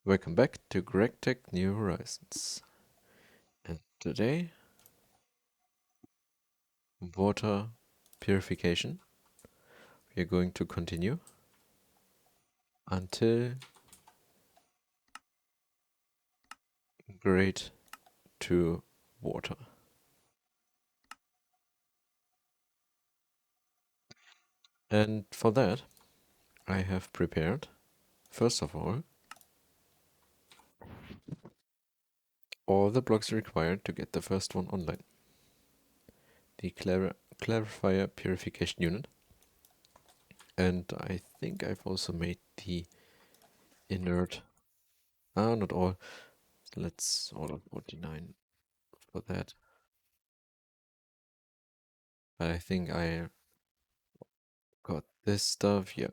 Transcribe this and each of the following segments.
Welcome back to GregTech New Horizons. And today, water purification. We are going to continue until grade 2 water. And for that, I have prepared, first of all the blocks required to get the first one online. The clarifier purification unit. And I think I've also made the inert. Not all. Let's all of 49 for that. But I think I got this stuff, yeah.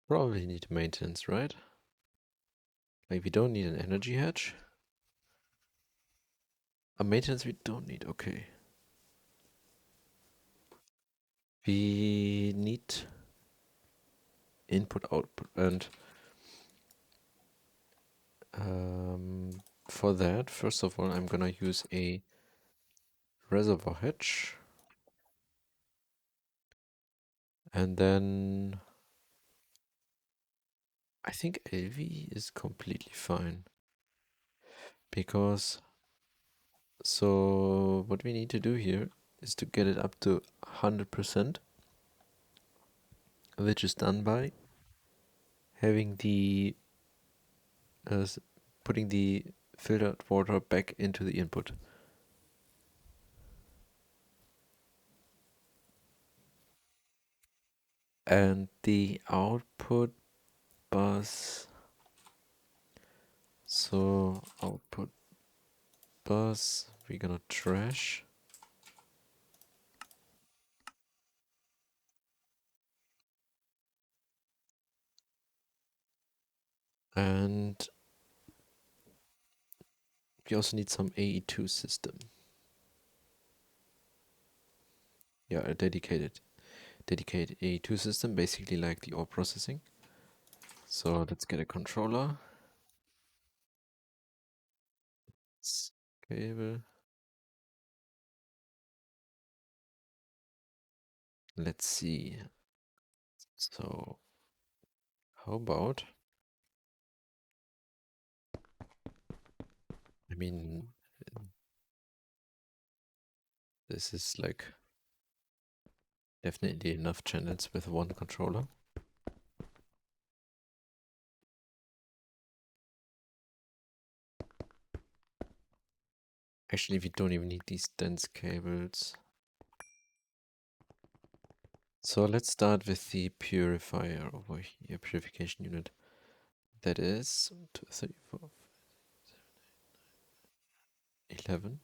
Probably need maintenance, right? Like, we don't need an energy hatch. A maintenance we don't need, okay. We need input, output, and for that, first of all, I'm gonna use a reservoir hatch. And then I think LV is completely fine. Because, so what we need to do here is to get it up to 100%, which is done by having the putting the filtered water back into the input. And the output bus, so output bus, we're gonna trash. And we also need some AE2 system. Yeah, a dedicated AE2 system, basically like the ore processing. So let's get a controller. Cable. Let's see. So how about, I mean, this is like definitely enough channels with one controller. Actually, we don't even need these dense cables. So let's start with the purifier over here, purification unit. That is 2, 3, 4, 11.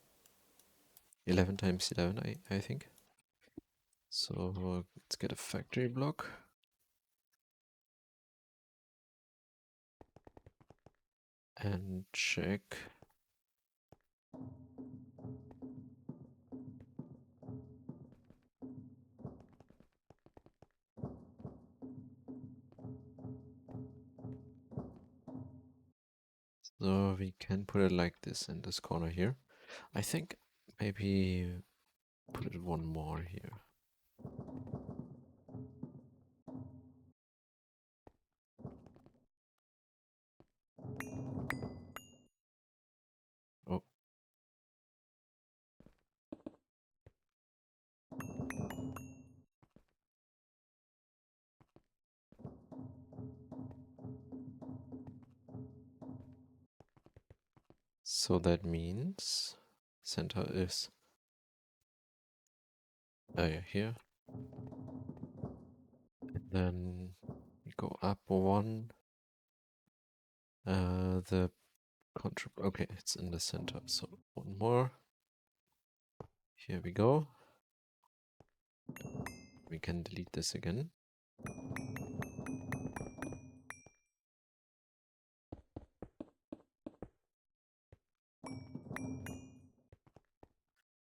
11 times 11, I think. So let's get a factory block. And check. So we can put it like this in this corner here. I think maybe put it one more here. Oh. So that means center is here. And then we go up one. The control, okay, it's in the center. So one more. Here we go. We can delete this again.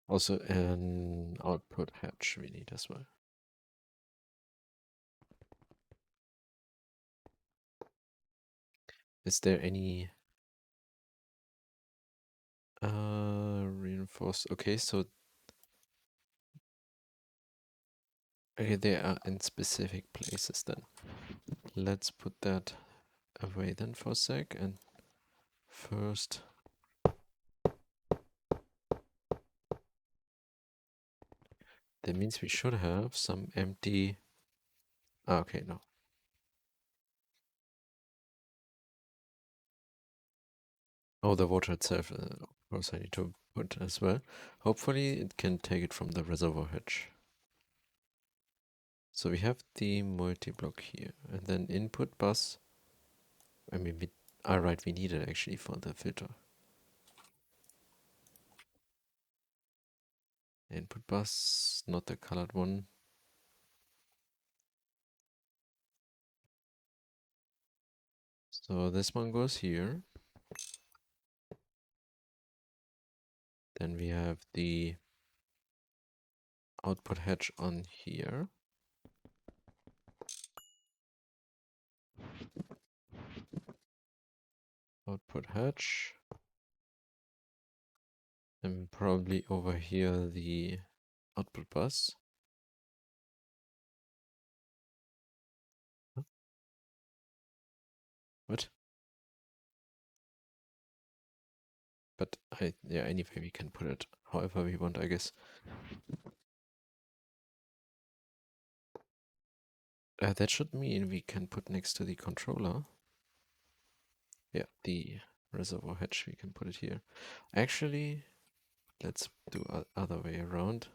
Also an output hatch we need as well. Is there any reinforced? Okay, so okay, they are in specific places then. Let's put that away then for a sec, and first that means we should have some empty. Ah, okay, no. Oh, the water itself, of course I need to put as well. Hopefully it can take it from the reservoir hatch. So we have the multi-block here, and then input bus. I mean, we are right, we need it actually for the filter. Input bus, not the colored one. So this one goes here. Then we have the output hatch on here. Output hatch. And probably over here the output bus. Huh? What? But yeah, anyway, we can put it however we want, I guess. That should mean we can put next to the controller. Yeah, the reservoir hatch, we can put it here. Actually, let's do other way around.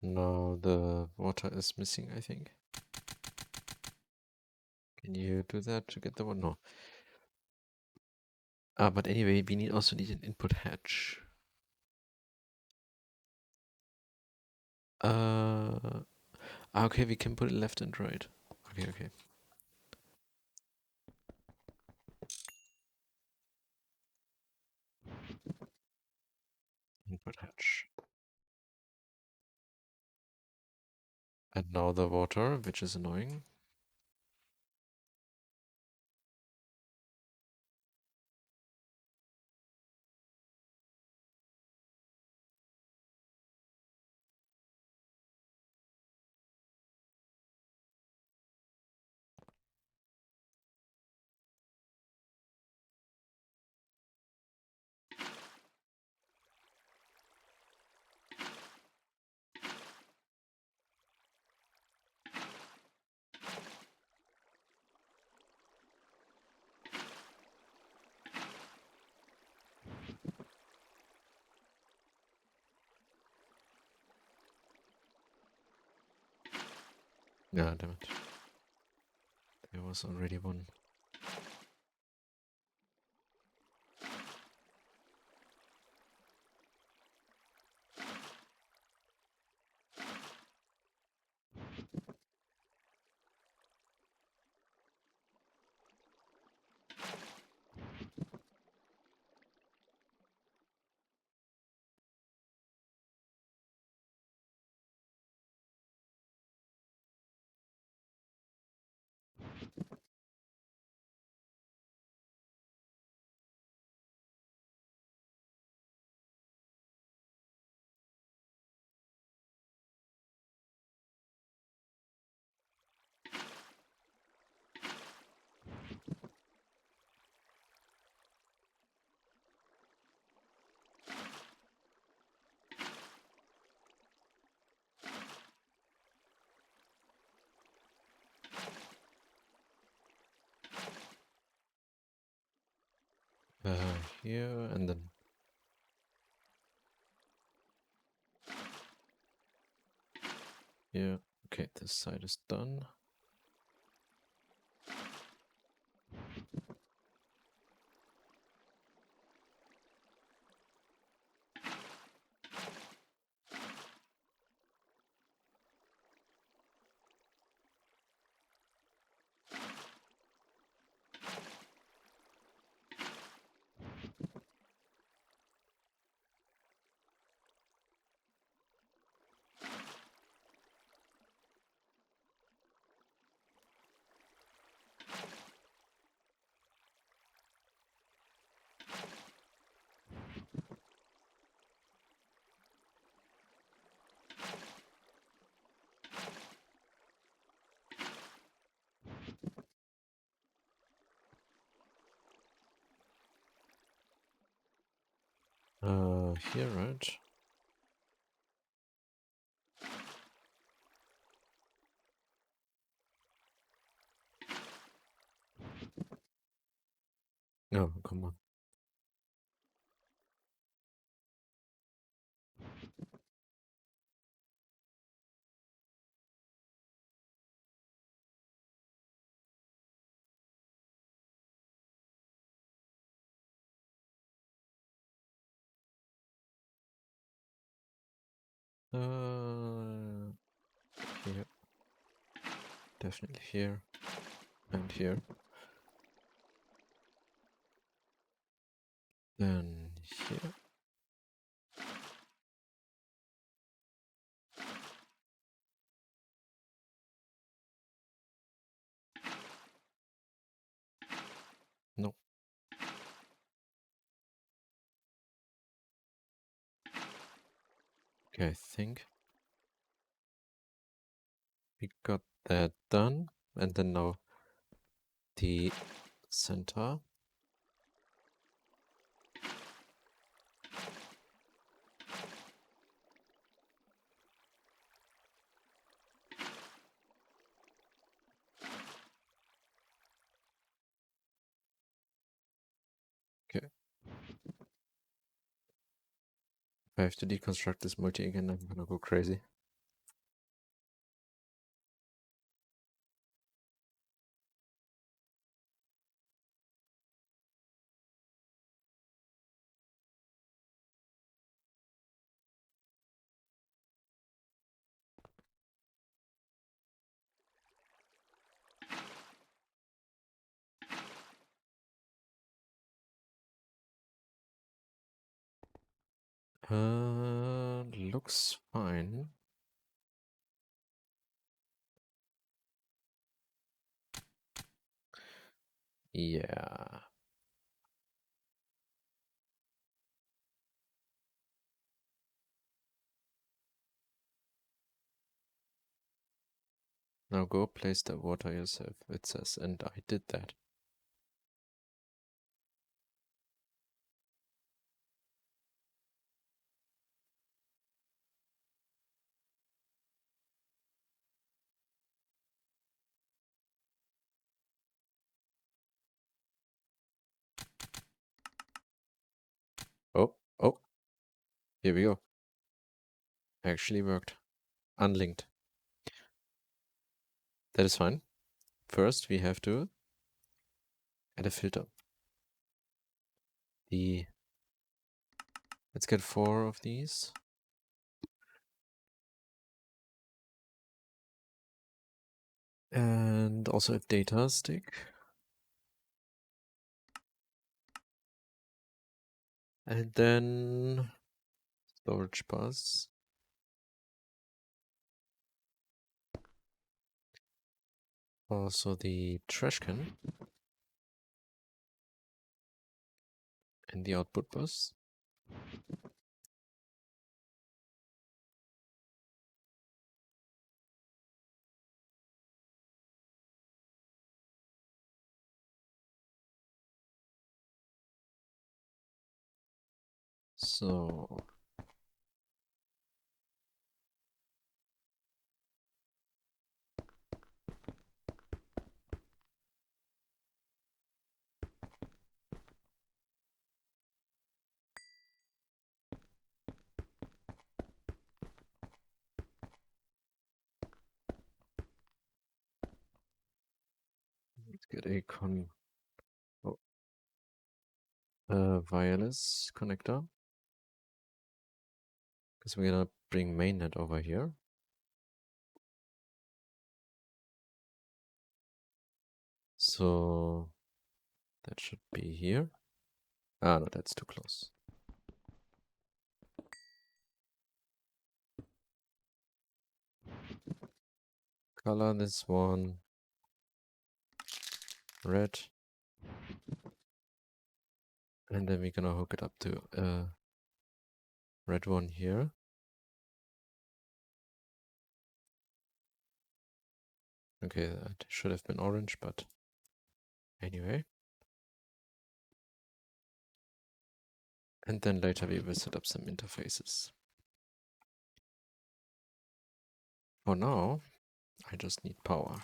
Now the water is missing, I think. Can you do that to get the one? No. But anyway, we also need an input hatch. Okay, we can put it left and right. Okay. Input hatch. And now the water, which is annoying. Yeah, damn it. There was already one. Here and then. Here. Okay, this side is done. Here, right? No, come on. Here. Definitely here. And here. Then here. No. Okay, I think we got that done. And then now the center. Okay. If I have to deconstruct this multi again, I'm gonna go crazy. Looks fine. Yeah. Now go place the water yourself, it says, and I did that. Oh, here we go. Actually worked. Unlinked. That is fine. First, we have to add a filter. Let's get 4 of these. And also a data stick. And then storage bus. Also the trash can. And the output bus. So let's get a wireless connector. Because we're gonna bring mainnet over here. So that should be here. Ah, no, that's too close. Color this one red. And then we're gonna hook it up to a red one here. Okay, that should have been orange, but anyway. And then later we will set up some interfaces. For now, I just need power.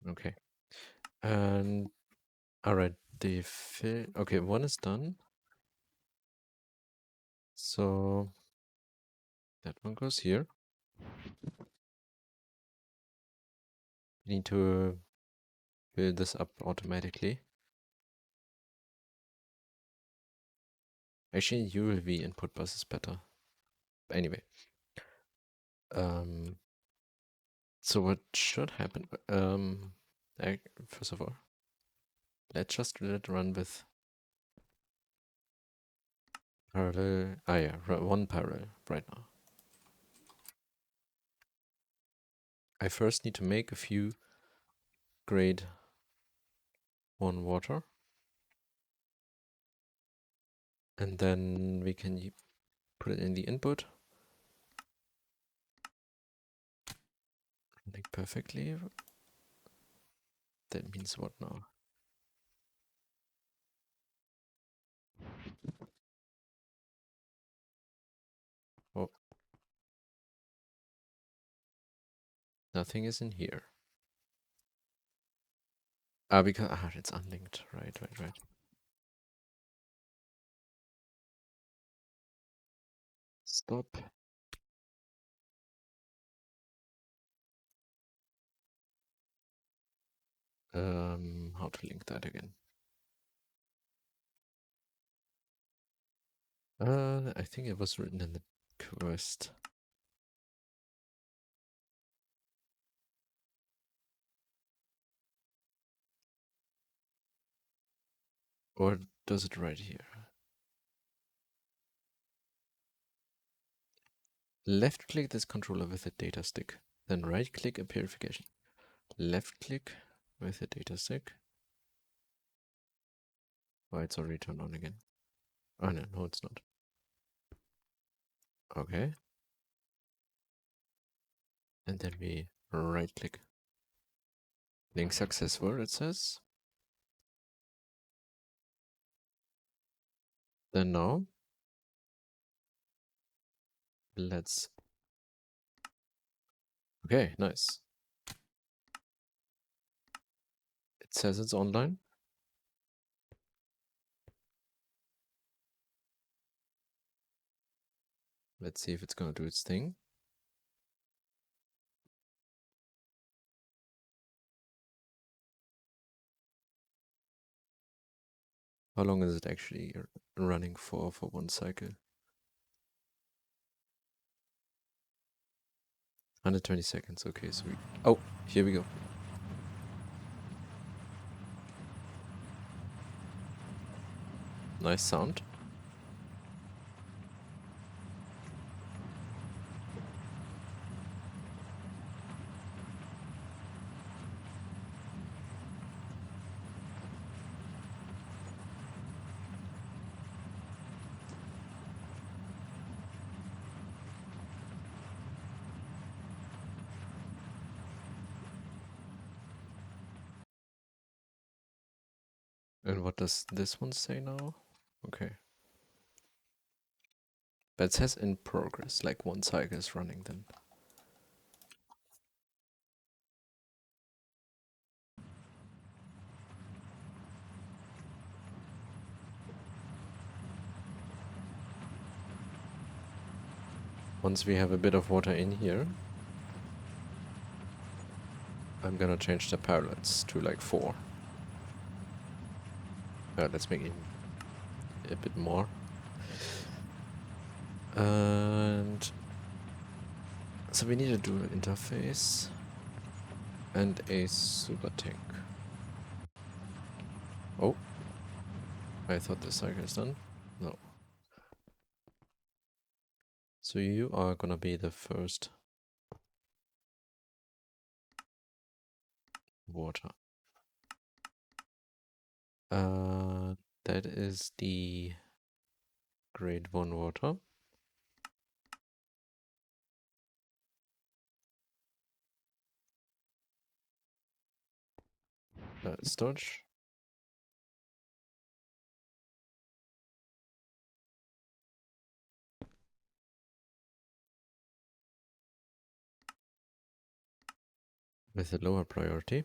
Okay. And all right, okay, one is done. So that one goes here. We need to build this up automatically. Actually, ULV input bus is better. Anyway. So what should happen? First of all, let's just let it run with parallel. Ah, yeah, one parallel right now. I first need to make a few grade 1 water. And then we can put it in the input. Running perfectly. That means what now? Oh. Nothing is in here. Because it's unlinked. Right. Stop. How to link that again? I think it was written in the quest. Or does it right here? Left click this controller with a data stick. Then right click a purification. Left click with a data stick. Oh, it's already turned on again. Oh no, it's not. Okay. And then we right click. Link successful, it says. Then now, let's... Okay, nice. It says it's online. Let's see if it's gonna do its thing. How long is it actually running for one cycle? 120 seconds, okay, so oh, here we go. Nice sound. And what does this one say now? Okay. But it says in progress, like one cycle is running then. Once we have a bit of water in here, I'm gonna change the parallels to like 4. Let's make it a bit more. And so we need to do an interface and a super tank. Oh, I thought the cycle is done. No. So you are gonna be the first water. that is the grade 1 water. Storage. With a lower priority.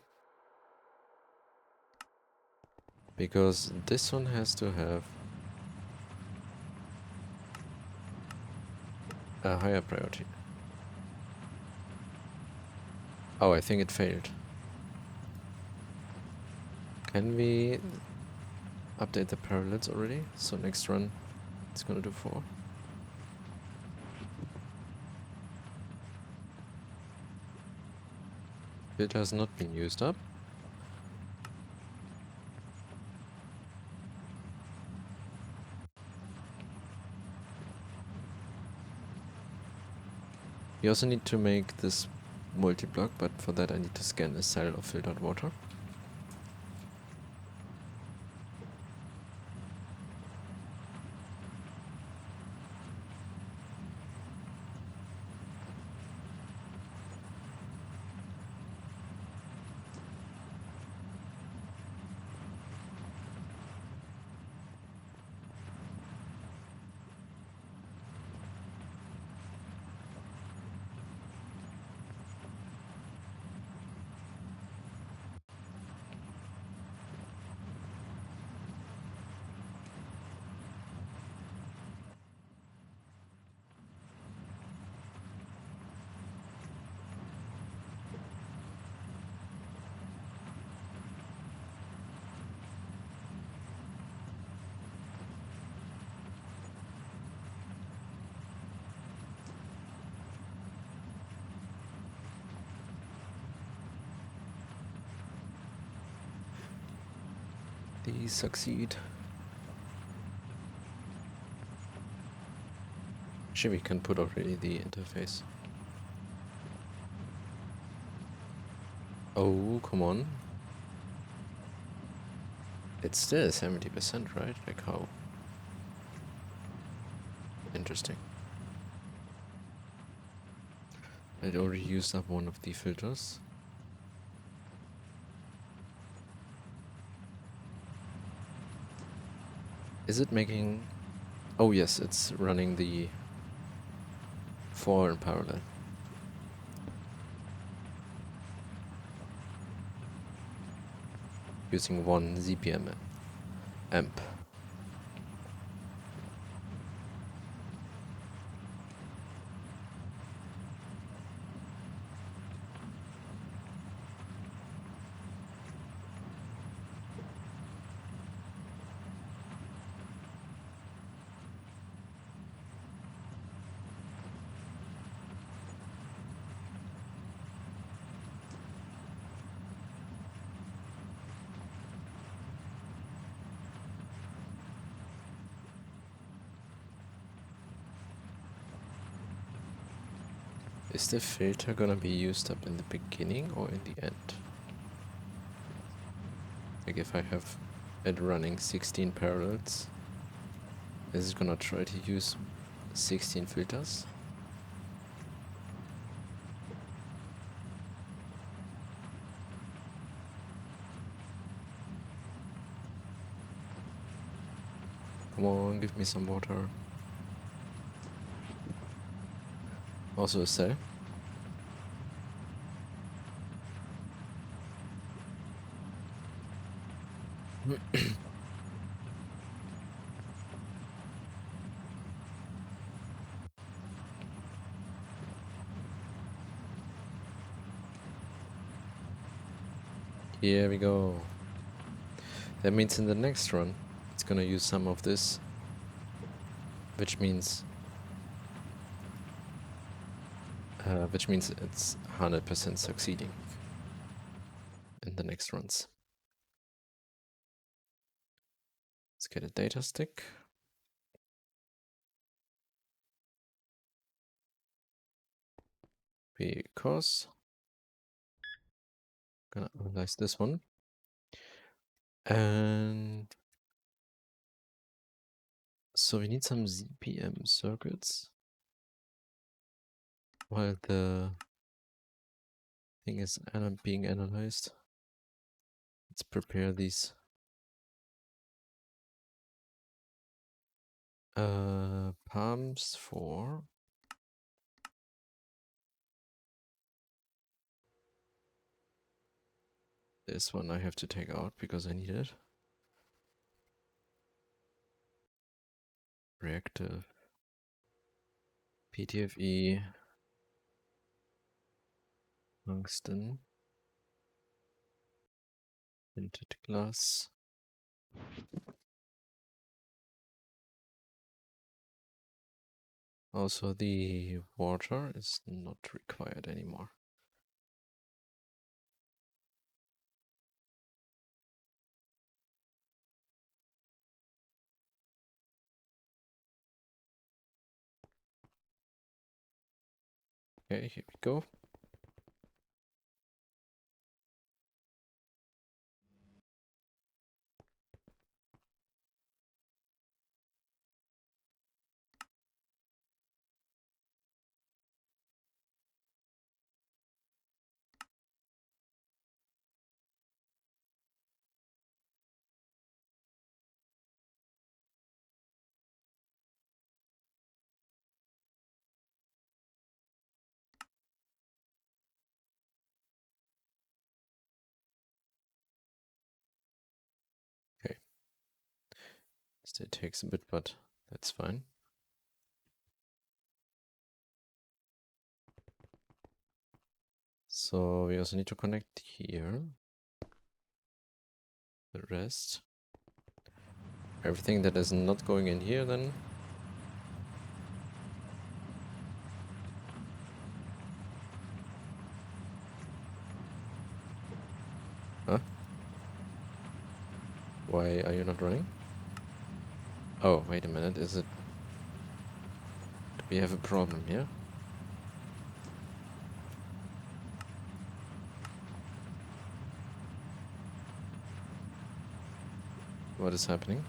Because this one has to have a higher priority. Oh, I think it failed. Can we update the parallels already? So next run it's gonna do 4. Filter has not been used up. We also need to make this multi-block, but for that I need to scan a cell of filtered water. These succeed. Actually, we can put already the interface. Oh, come on. It's still 70%, right? Like how? Interesting. I'd already used up one of the filters. Is it making... Oh yes, it's running the 4 in parallel. Using 1 ZPM amp. Is the filter gonna be used up in the beginning or in the end? Like if I have it running 16 parallels, is it gonna try to use 16 filters? Come on, give me some water. Also a cell. Here we go. That means in the next run, it's gonna use some of this, which means it's 100% succeeding in the next runs. Let's get a data stick. Because I'm gonna analyze this one. And So we need some ZPM circuits while the thing is being analyzed. Let's prepare these palms for this one. I have to take out because I need it. Reactive PTFE tungsten tinted glass. Also, the water is not required anymore. Okay, here we go. Okay, still takes a bit, but that's fine. So we also need to connect here. The rest. Everything that is not going in here then. Huh? Why are you not running? Oh, wait a minute, is it... Do we have a problem here? What is happening?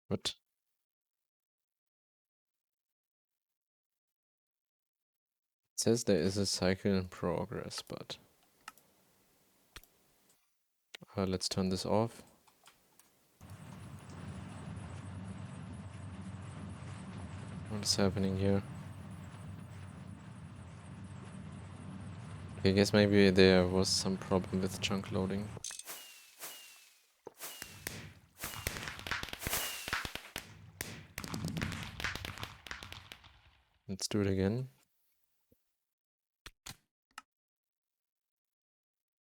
What? It says there is a cycle in progress, but... let's turn this off. What is happening here? I guess maybe there was some problem with chunk loading. Let's do it again.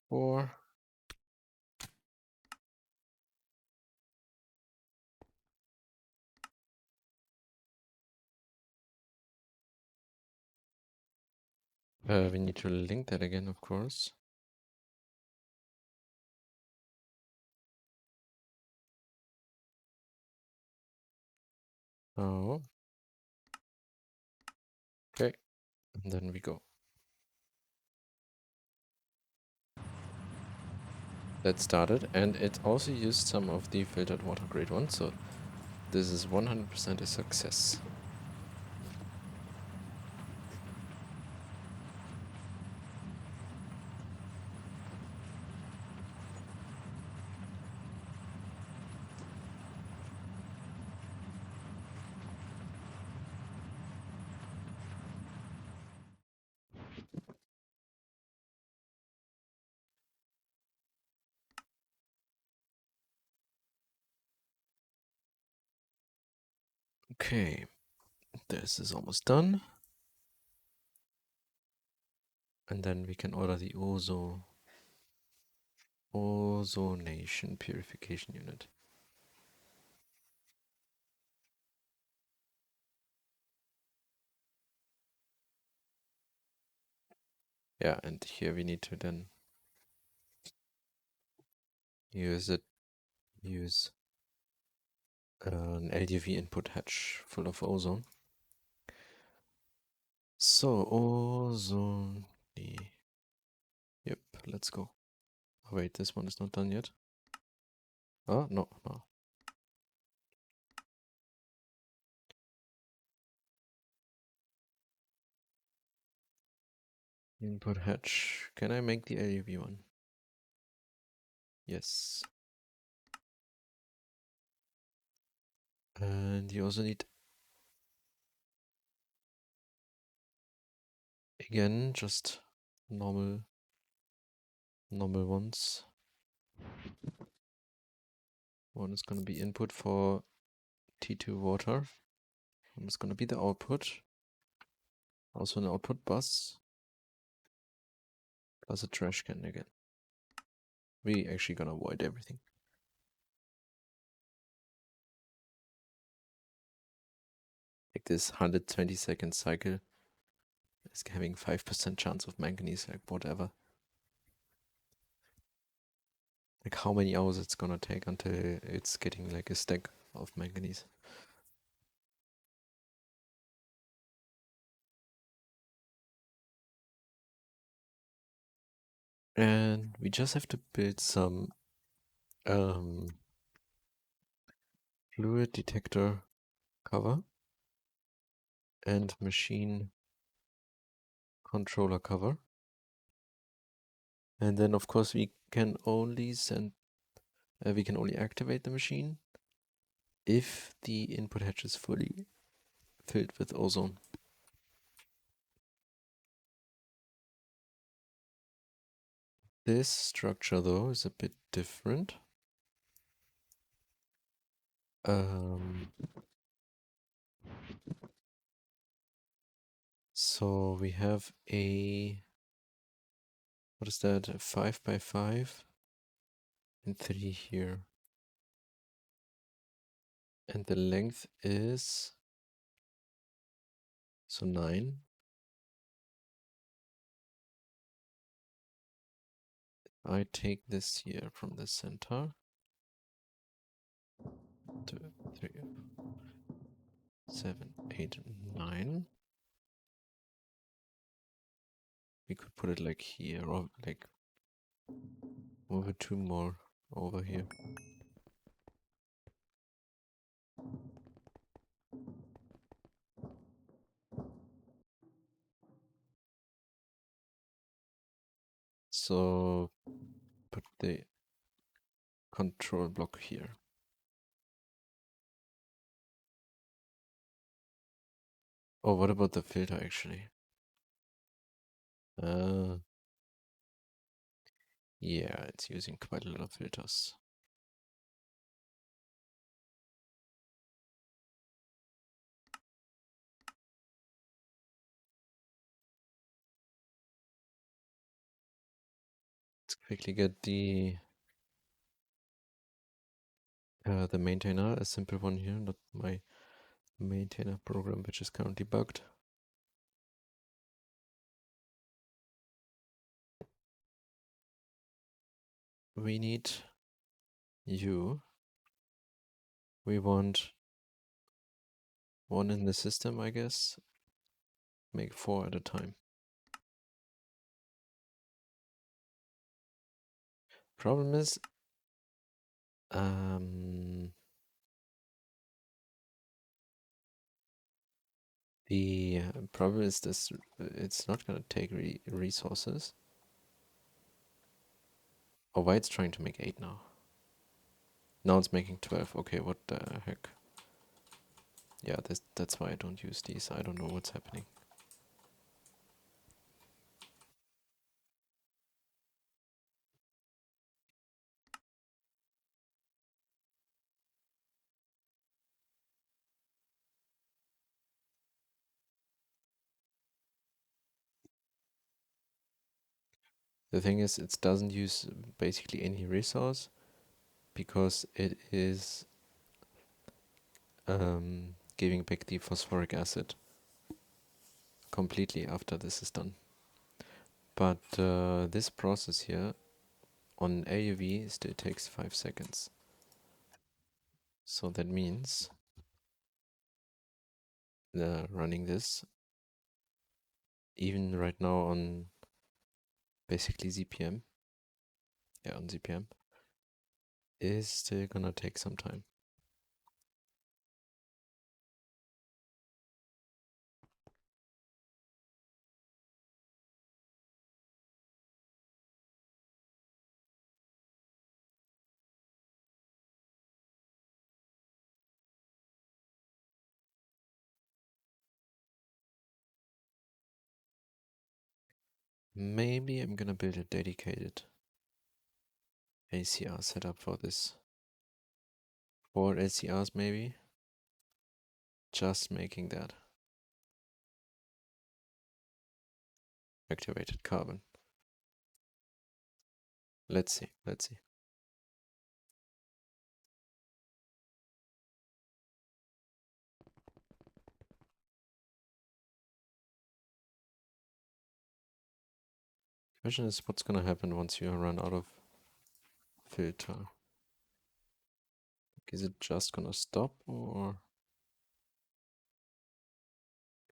4. We need to link that again, of course. Oh. Okay. And then we go. That started, and it also used some of the filtered water grade ones, so this is 100% a success. Okay, this is almost done. And then we can order the ozonation purification unit. Yeah, and here we need to then use an LUV input hatch full of ozone. So, ozone. Yep, let's go. Oh, wait, this one is not done yet. Oh, no. Input hatch. Can I make the LUV one? Yes. And you also need, again, just normal ones. One is going to be input for T2 water. One is going to be the output. Also an output bus. Plus a trash can again. We actually gonna avoid everything. Like this 120-second cycle is having 5% chance of manganese, like whatever. Like how many hours it's gonna take until it's getting like a stack of manganese. And we just have to build some fluid detector cover and machine controller cover. And then of course we can only activate the machine if the input hatch is fully filled with ozone. This structure though is a bit different. So we have a, what is that, a 5x5 and 3 here. And the length is, so 9. I take this here from the center. 2, 3, 7, 8, 9. We could put it like here, or like move it 2 more over here. So put the control block here. Oh, what about the filter actually? Yeah, it's using quite a lot of filters. Let's quickly get the maintainer, a simple one here, not my maintainer program, which is currently bugged. We need you. We want 1 in the system, I guess. Make 4 at a time. Problem is, the problem is this, it's not gonna take resources. Oh, why it's trying to make 8 now? Now it's making 12. Okay, what the heck? Yeah, that's why I don't use these. I don't know what's happening. The thing is, it doesn't use basically any resource because it is giving back the phosphoric acid completely after this is done. But this process here on LUV still takes 5 seconds. So that means running this even right now on basically ZPM, on ZPM, is still gonna take some time. Maybe I'm gonna build a dedicated ACR setup for this. 4 ACRs maybe. Just making that. Activated carbon. Let's see, let's see. Question is what's gonna happen once you run out of filter. Is it just gonna stop or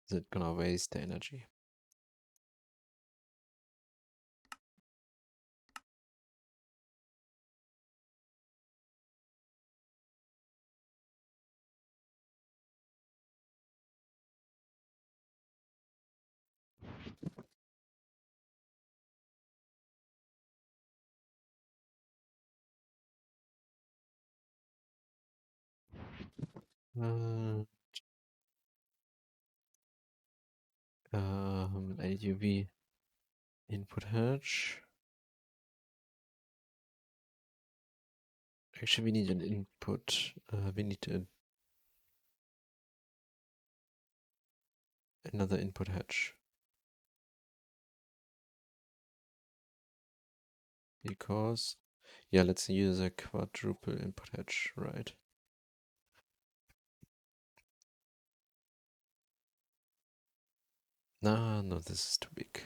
is it gonna waste the energy? LUV input hedge. Actually, we need an input. We need another input hedge. Because, yeah, let's use a quadruple input hedge, right? No, no, this is too big.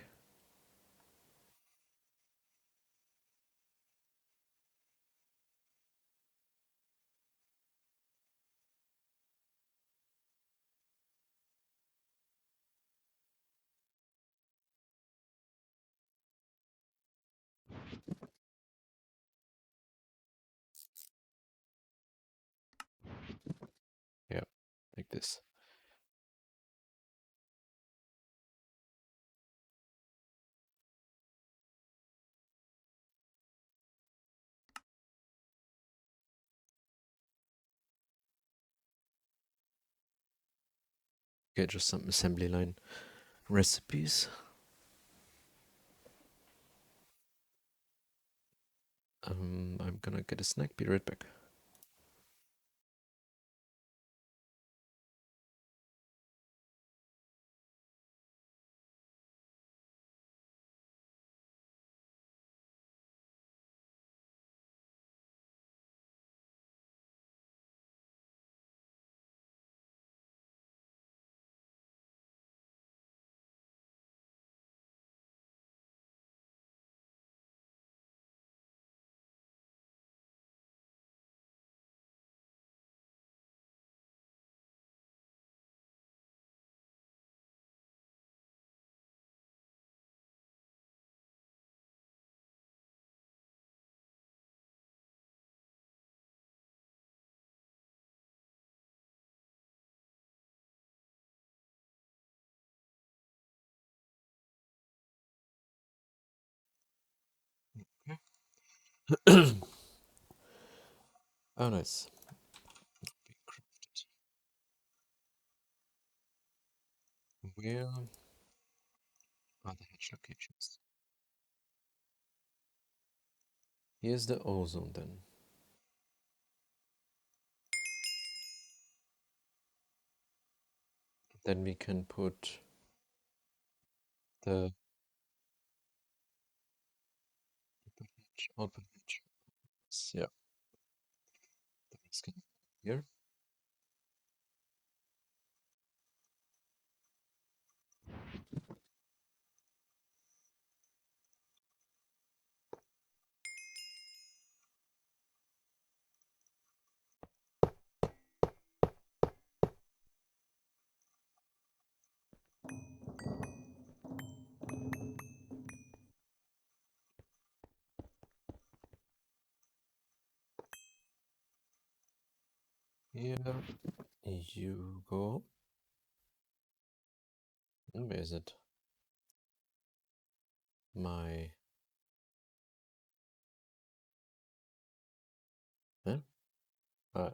Yeah, like this. Okay, just some assembly line recipes. I'm gonna get a snack, be right back. Oh, nice. Where are the hedge locations? Here's the ozone then. Then we can put the output hedge. Yeah, that's good. Here. Here you go. And where is it? My... Huh? Ah,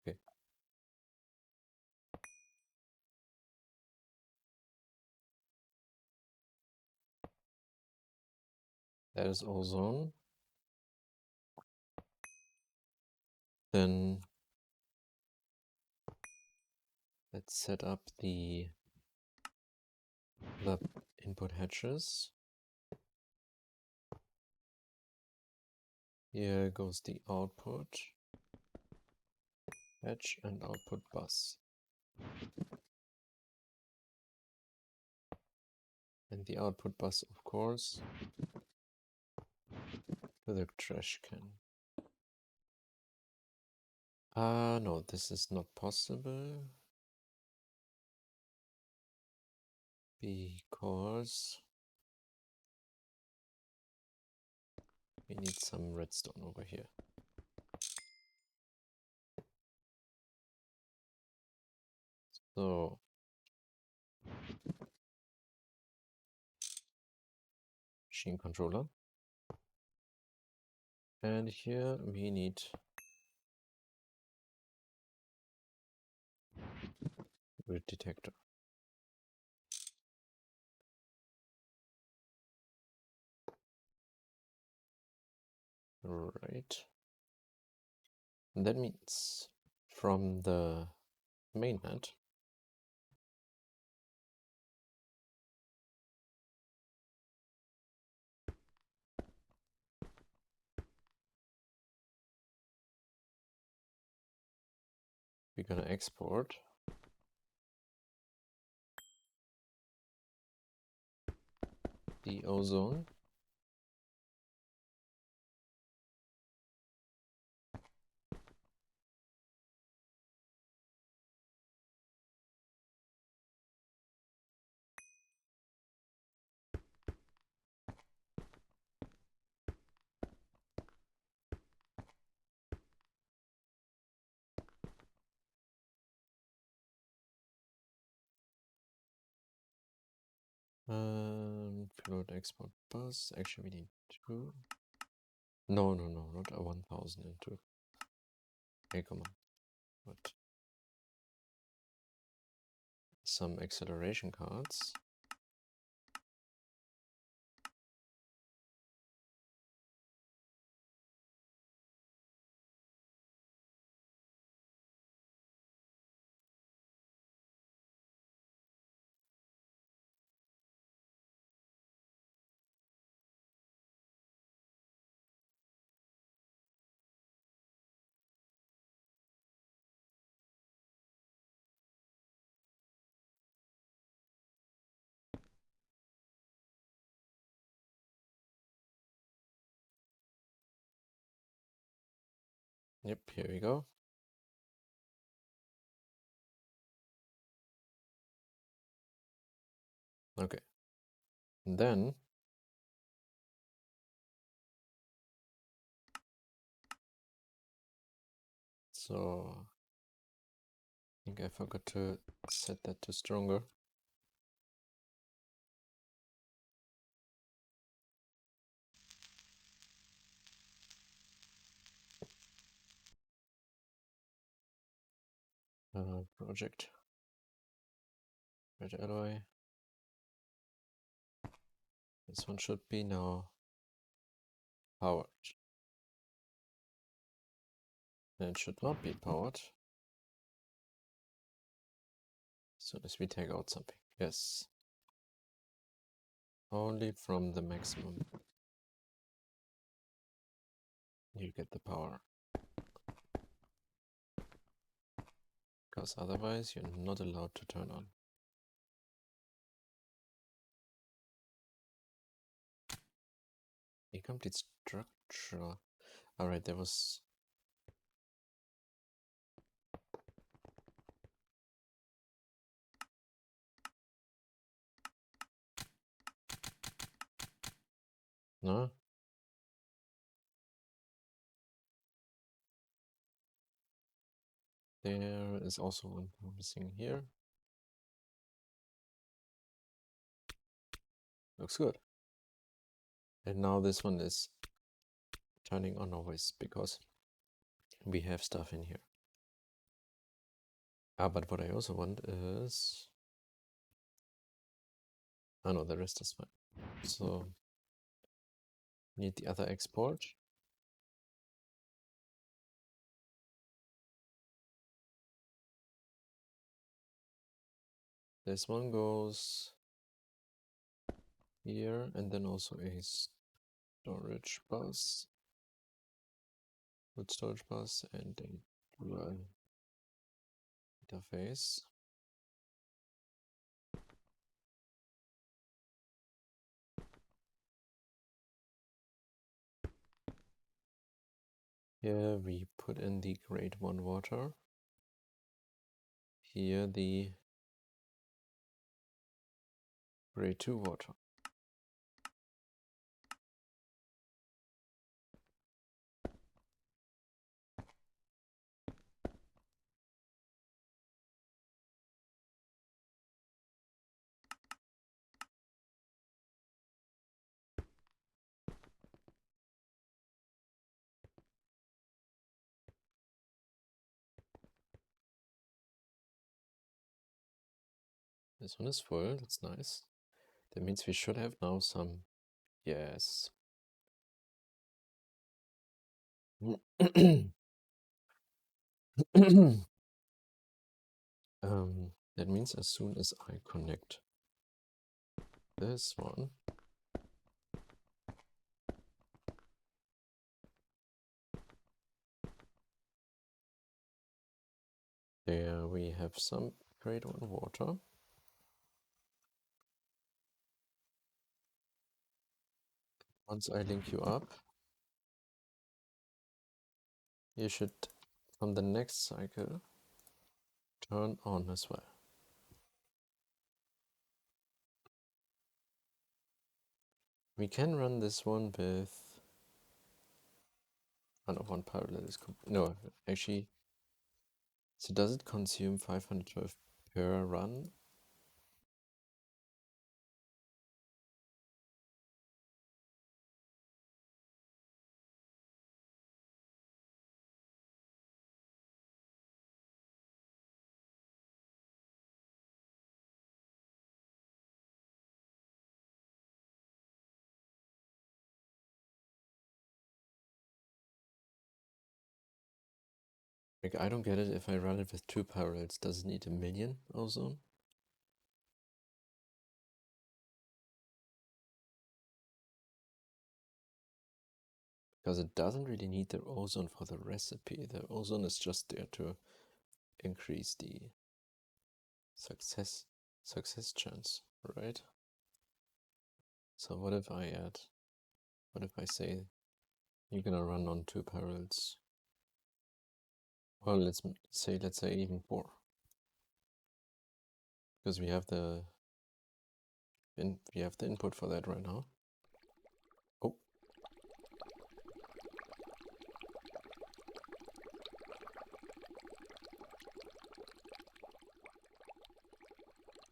okay. That is ozone. Then let's set up the input hatches. Here goes the output hatch and output bus. And the output bus, of course, to the trash can. No, this is not possible. Because we need some redstone over here. So machine controller. And here we need grid detector. Right. And that means from the mainnet we're gonna export the ozone float export bus. Actually, we need two. No, not a 1002. Hey, come on. What? Some acceleration cards. Yep, here we go. Okay. And then so I think I forgot to set that to stronger. Project red alloy. This one should be now powered. And it should not be powered. As soon as we take out something. Yes. Only from the maximum you get the power. Because otherwise you're not allowed to turn on. Incomplete structure. Alright, there was... No? There is also one missing here. Looks good. And now this one is turning on always because we have stuff in here. Ah, but what I also want is... Oh no, the rest is fine. So, need the other export. This one goes here, and then also a storage bus. With storage bus and a dual interface. Here we put in the grade 1 water. Here the grade 2 water. This one is full, that's nice. That means we should have now some, yes. That means as soon as I connect this one, there we have some grade 1 water. Once I link you up, you should, from the next cycle, turn on as well. We can run this one with, I don't know, one parallel is, no, actually, so does it consume 512 per run? Like, I don't get it. If I run it with 2 parallels, does it need 1,000,000 ozone? Because it doesn't really need the ozone for the recipe. The ozone is just there to increase the success chance, right? So what if I add, what if I say you're gonna run on 2 parallels? Well, let's say even 4. Because we have the input for that right now. Oh.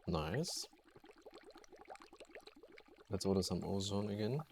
Nice. Let's order some ozone again.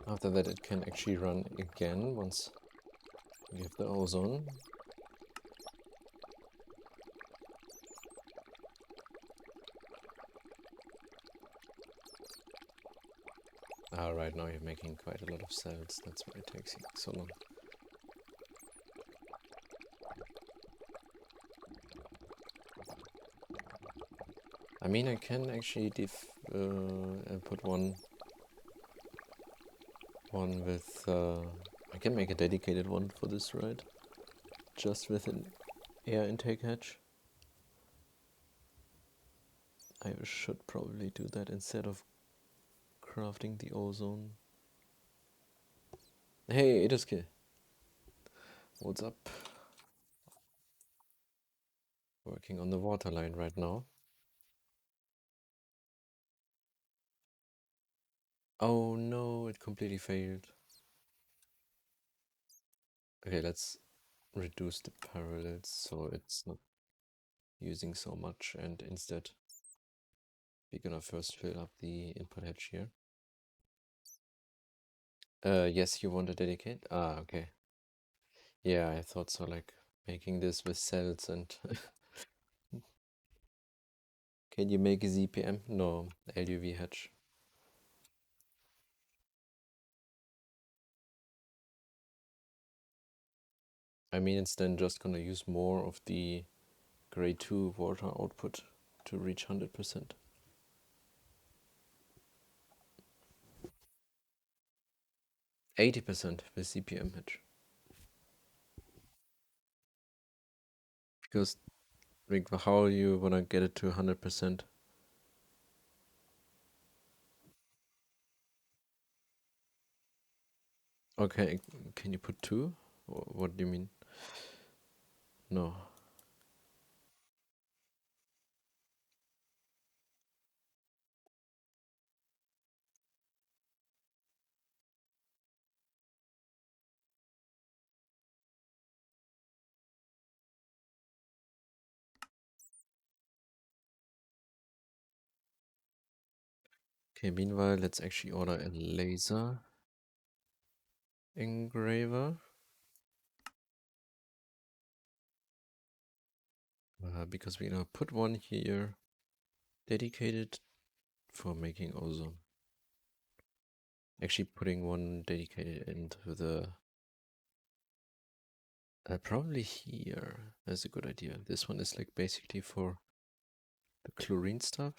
After that it can actually run again once you have the ozone. Right now you're making quite a lot of cells, that's why it takes you so long. I mean, I can actually put one with, I can make a dedicated one for this ride, just with an air intake hatch. I should probably do that instead of crafting the ozone. Hey, Iduski. What's up? Working on the waterline right now. Oh no, it completely failed. Okay, let's reduce the parallels so it's not using so much, and instead we're gonna first fill up the input hatch here. Yes, you want to dedicate? Ah, okay. Yeah, I thought so, like making this with cells and can you make a ZPM? No, LUV hatch. I mean, it's then just gonna use more of the grade 2 water output to reach 100%. 80% with ZPM hatch. Because like, how you wanna get it to 100%? Okay, can you put 2? What do you mean? No. Okay, meanwhile, let's actually order a laser engraver. Because we're gonna put one here dedicated for making ozone. Actually putting one dedicated into the... probably here. That's a good idea. This one is like basically for the chlorine stuff.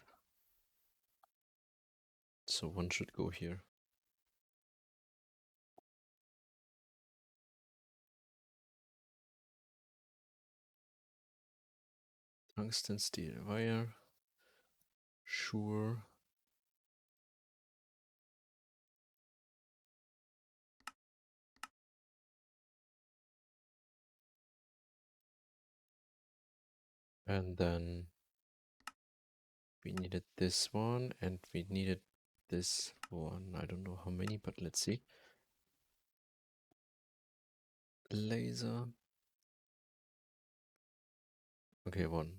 So one should go here. Tungsten steel wire. Sure. And then we needed this one and we needed this one. I don't know how many, but let's see. Laser. Okay, one.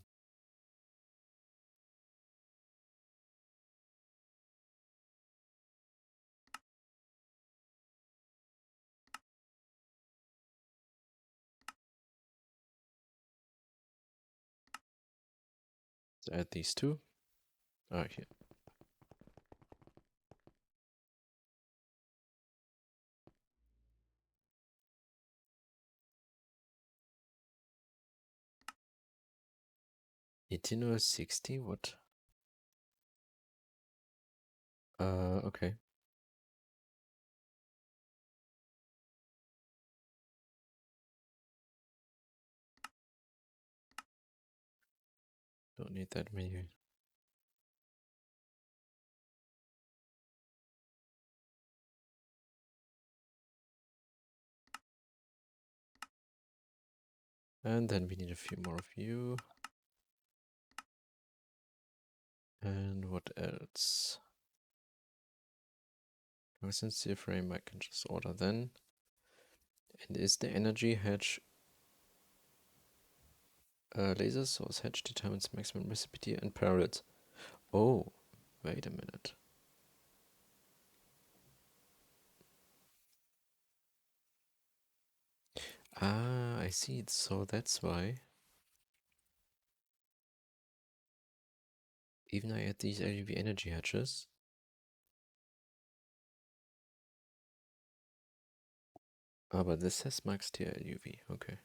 Let's add these two. Here. Etino 60, what? Okay. Don't need that many. And then we need a few more of you. And what else? Since the frame, I can just order then. And is the energy hedge laser source hedge determines maximum reciprocity and parallels? Oh, wait a minute. Ah, I see. So that's why. Even I add these LUV energy hatches. Ah, but this says max tier LUV. Okay.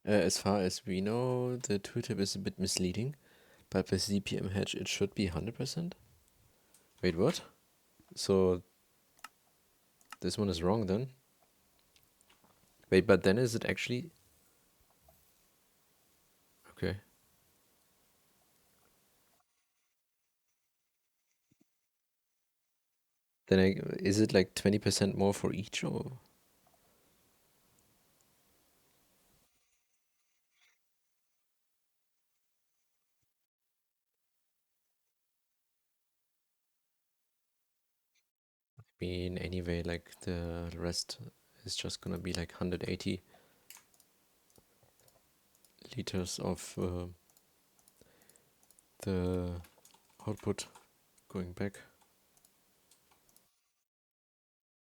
As far as we know, the tooltip is a bit misleading, but with ZPM hatch it should be 100%. Wait, what? So this one is wrong then? Wait, but then is it actually... Okay. Then is it like 20% more for each or... I mean, anyway, like the rest is just gonna be like 180 liters of the output going back.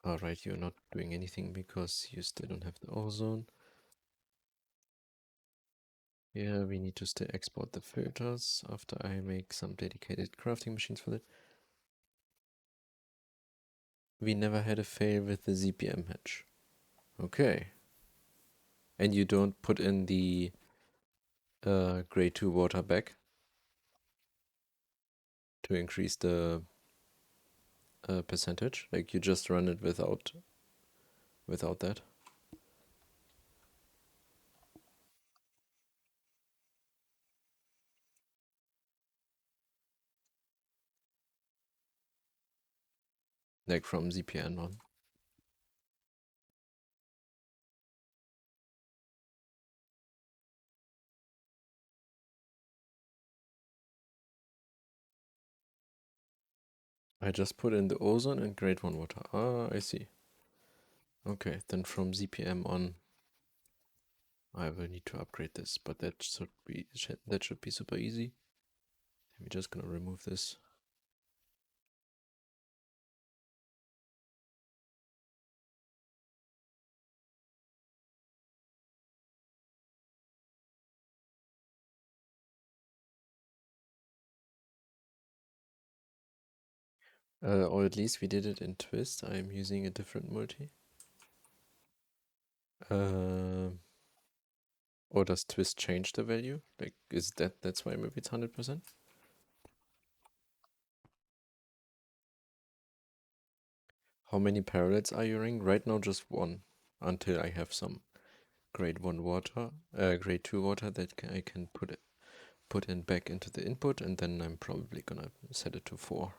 Alright, you're not doing anything because you still don't have the ozone. Yeah, we need to still export the filters after I make some dedicated crafting machines for that. We never had a fail with the ZPM hatch. Okay. And you don't put in the grade 2 water back to increase the percentage? Like you just run it without that? Like from ZPN on? I just put in the ozone and grade 1 water. Ah, I see. Okay, then from ZPM on, I will need to upgrade this, but that should be super easy. We're just gonna remove this. Or at least we did it in Twist. I'm using a different multi. Or does Twist change the value? Like, is that's why maybe it's 100%? How many parallels are you running? Right now, just one, until I have some grade 1 water, grade 2 water that I can put in back into the input, and then I'm probably gonna set it to 4.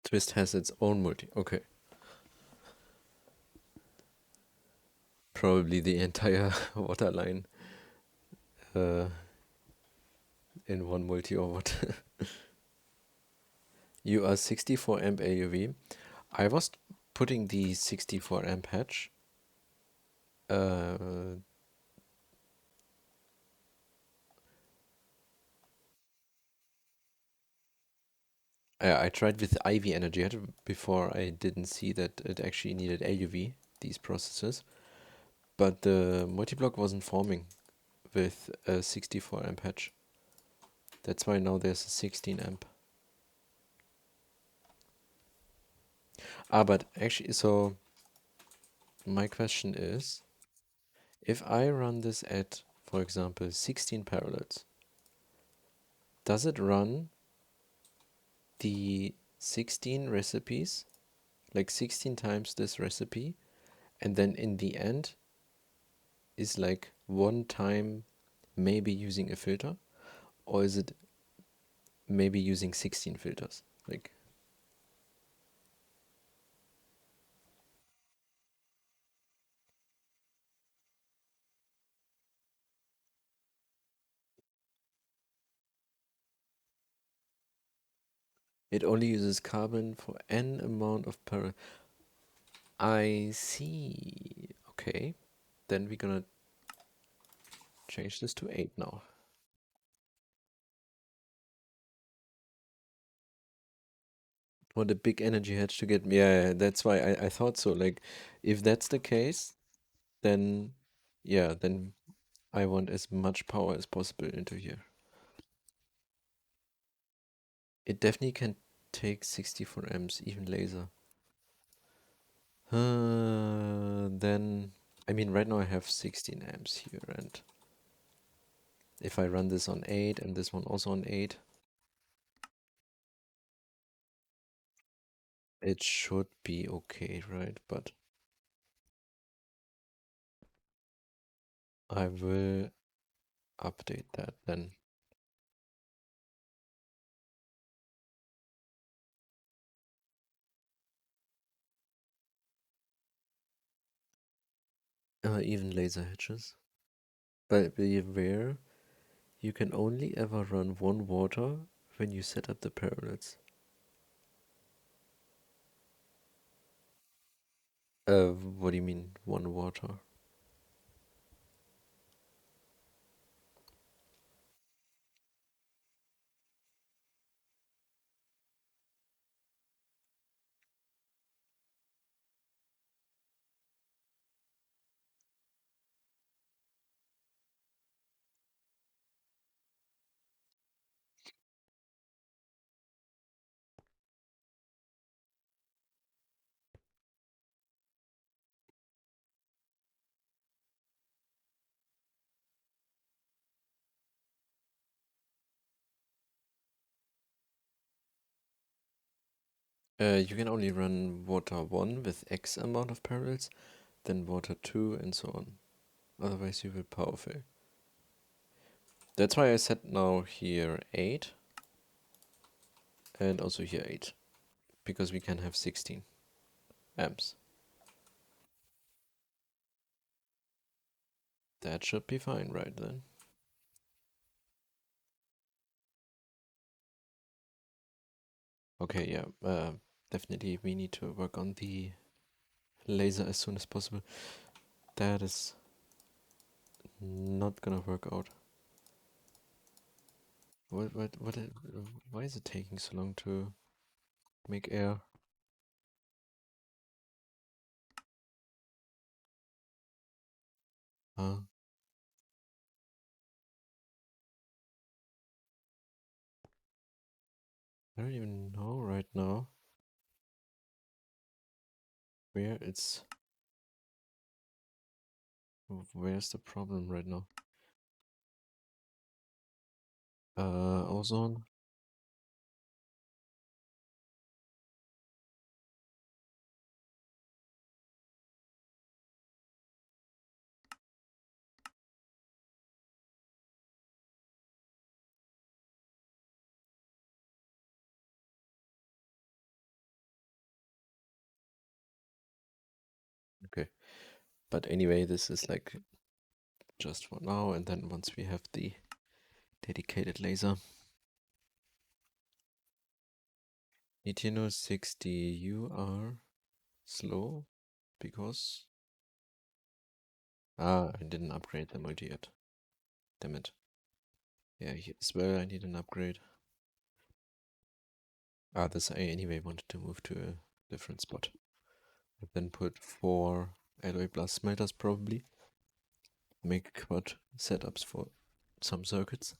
Twist has its own multi. Okay. Probably the entire Waterline in one multi or what. You are 64 amp LUV. I was putting the 64 amp hatch. I tried with IV energy before. I didn't see that it actually needed LUV, these processes. But the multi-block wasn't forming with a 64 amp hatch. That's why now there's a 16 amp. Ah, but actually, so my question is, if I run this at, for example, 16 parallels, does it run the 16 recipes, like 16 times this recipe, and then in the end is like one time maybe using a filter? Or is it maybe using 16 filters? Like, it only uses carbon for n amount of per. I see. Okay, then we're gonna change this to 8 now. Want a big energy hedge to get me. Yeah, that's why I thought so. Like, if that's the case, then yeah, then I want as much power as possible into here. It definitely can take 64 amps, even laser. Then, I mean, right now I have 16 amps here, and if I run this on 8 and this one also on 8, it should be okay, right? But I will update that then. Even laser hedges. But be aware, you can only ever run one water when you set up the parallels. What do you mean, one water? You can only run water 1 with X amount of parallels, then water 2 and so on. Otherwise you will power fail. That's why I set now here 8 and also here 8. Because we can have 16 amps. That should be fine right then. Okay, yeah, definitely we need to work on the laser as soon as possible. That is not gonna work out. Why is it taking so long to make air? Uh, I don't even know right now where it's, where's the problem right now? Ozone. Okay, but anyway, this is like just for now, and then once we have the dedicated laser. Need you know 60, you are slow because I didn't upgrade the multi yet. Damn it. Yeah, here as well I need an upgrade. This I anyway wanted to move to a different spot. And then put 4 alloy plus smelters probably. Make quad setups for some circuits.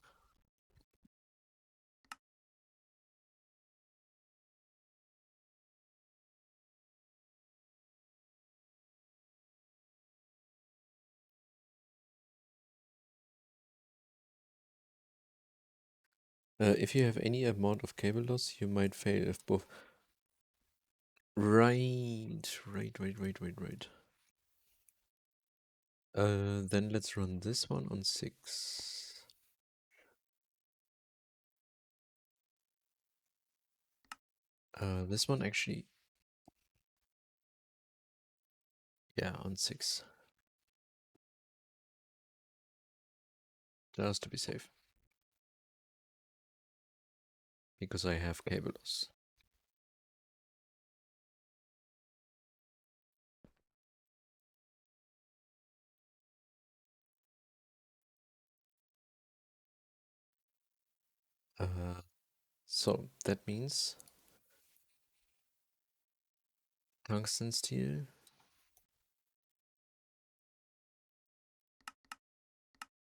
If you have any amount of cable loss, you might fail if both. Right. Then let's run this one on 6. This one actually, yeah, on 6. Just to be safe. Because I have cable loss. So that means Tungsten steel.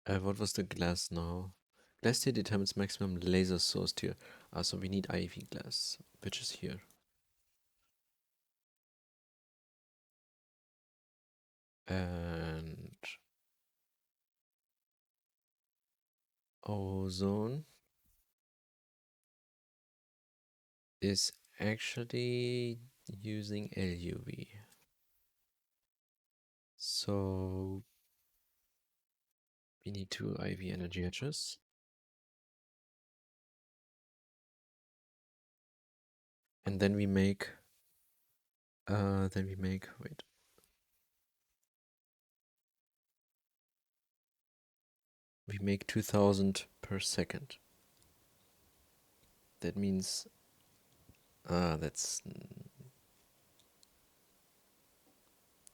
What was the glass now? Glass tier determines maximum laser source tier. So we need IV glass, which is here. And ozone is actually using LUV. So we need 2 IV energy hatches. And then we make, wait. We make 2000 per second. That means, that's,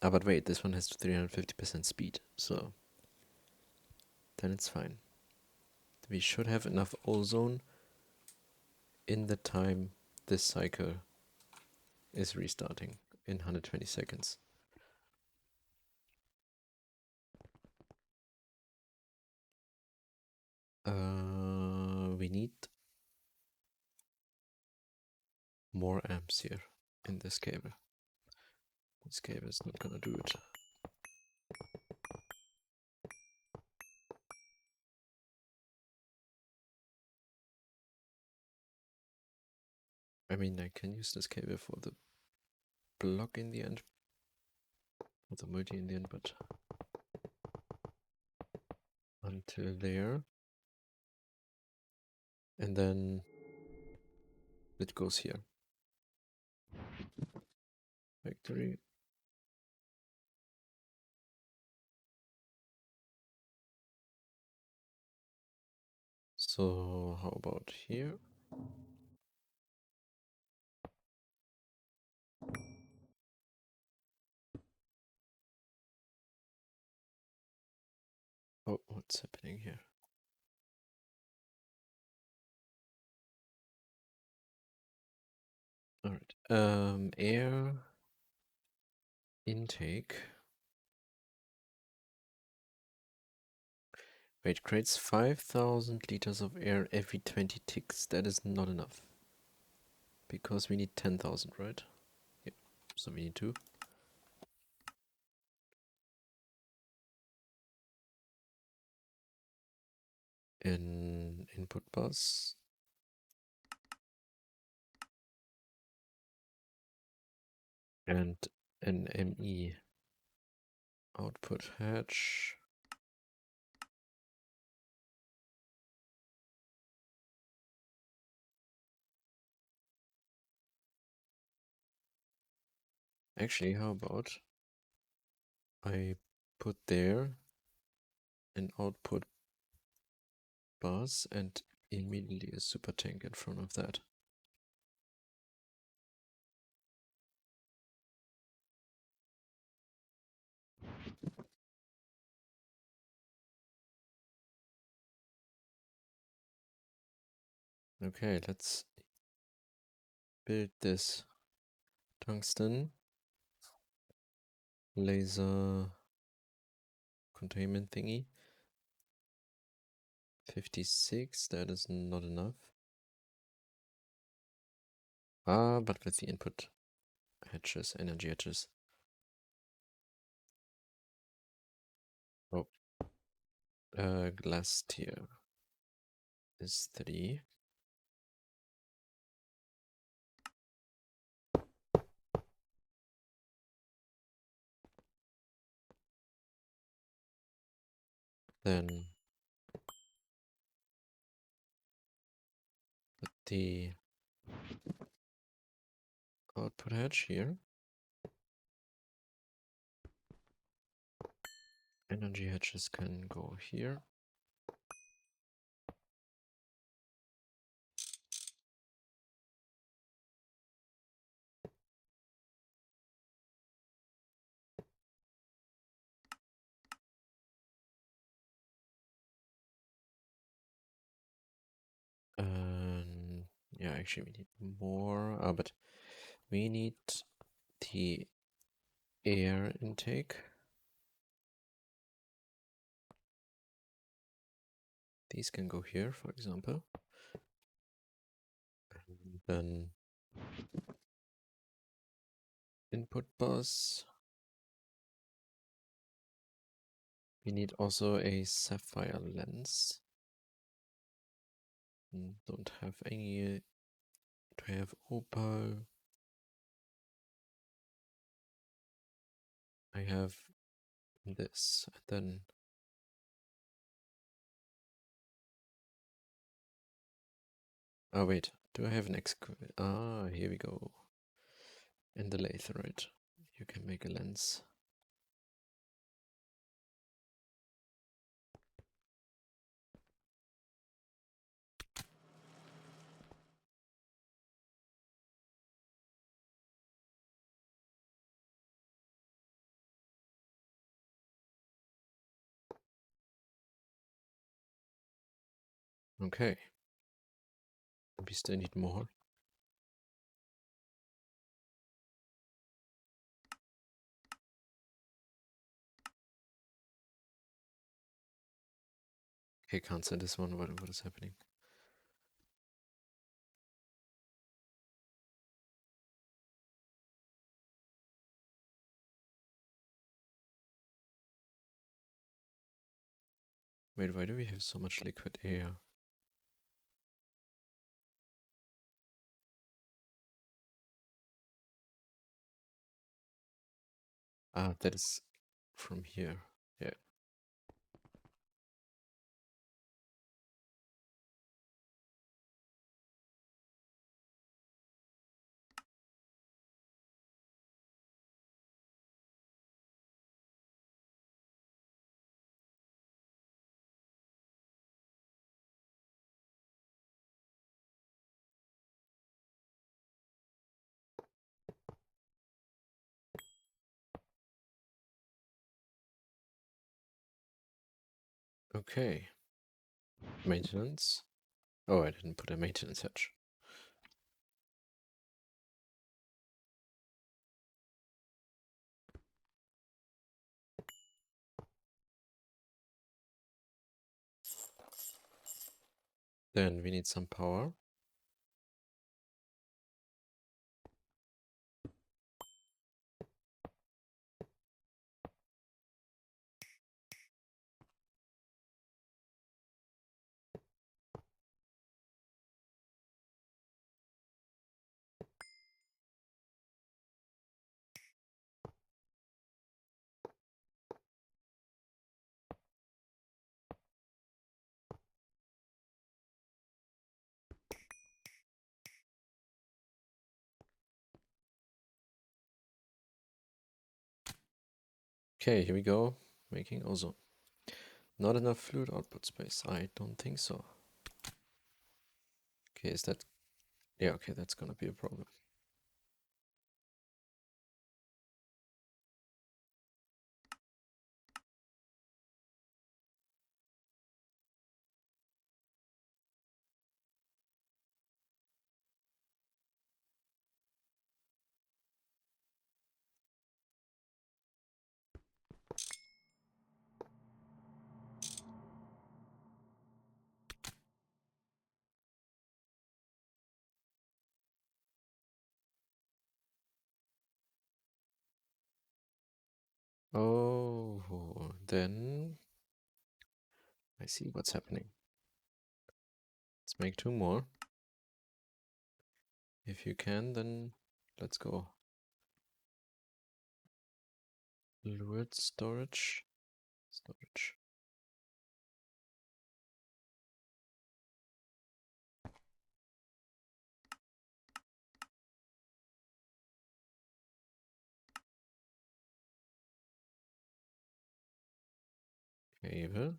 but wait, this one has 350% speed, so then it's fine. We should have enough ozone in the time this cycle is restarting in 120 seconds. We need more amps here in this cable. This cable is not gonna do it. I mean, I can use this cable for the block in the end, for the multi in the end, but until there. And then it goes here. Factory. So how about here? Oh, what's happening here? All right. Air intake. Wait, creates 5,000 liters of air every 20 ticks. That is not enough. Because we need 10,000, right? Yep. So we need 2. In input bus. And an ME output hatch. Actually, how about I put there an output bus and immediately a super tank in front of that. Okay, let's build this tungsten laser containment thingy. 56, that is not enough. But with the input hatches, energy hatches. Oh, glass tier is 3. Then put the output hatch here. Energy hatches can go here. Yeah, actually we need more, but we need the air intake. These can go here, for example. And then input bus. We need also a sapphire lens. Don't have any. Do I have opal? I have this. And then oh wait, do I have an here we go. In the lathe, right? You can make a lens. Okay. We still need more. Okay, can't say this one. What is happening? Wait, why do we have so much liquid air? Ah, that is from here. Yeah. Okay. Maintenance. Oh, I didn't put a maintenance hatch. Then we need some power. Okay, here we go. Making ozone. Not enough fluid output space. I don't think so. Okay, is that... Yeah, okay, that's gonna be a problem. Oh, then I see what's happening. Let's make 2 more. If you can, then let's go. Fluid storage. Storage. Cable.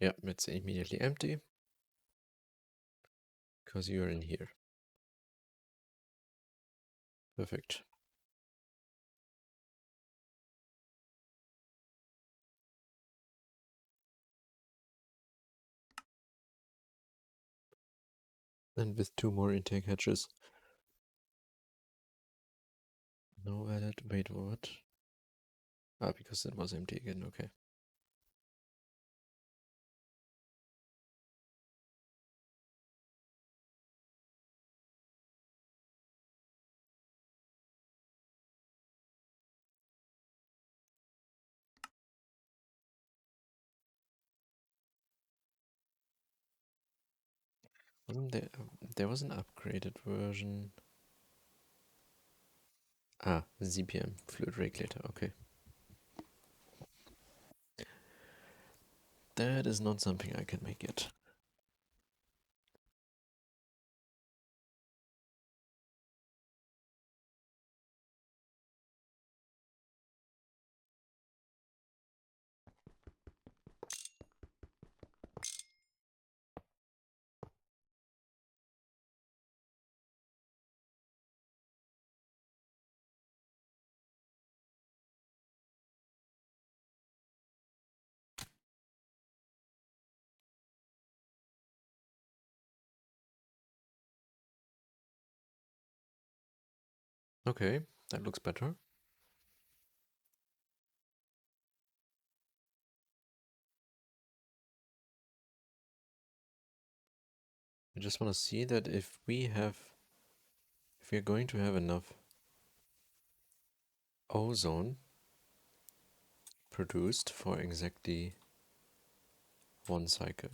Yeah, it's immediately empty because you're in here. Perfect. And with 2 more intake hatches. No valid. Wait, what? Ah, because it was empty again. Okay. Wasn't there was an upgraded version. Ah, ZPM, fluid regulator, okay. That is not something I can make yet. Okay, that looks better. I just want to see that if we are going to have enough ozone produced for exactly 1 cycle.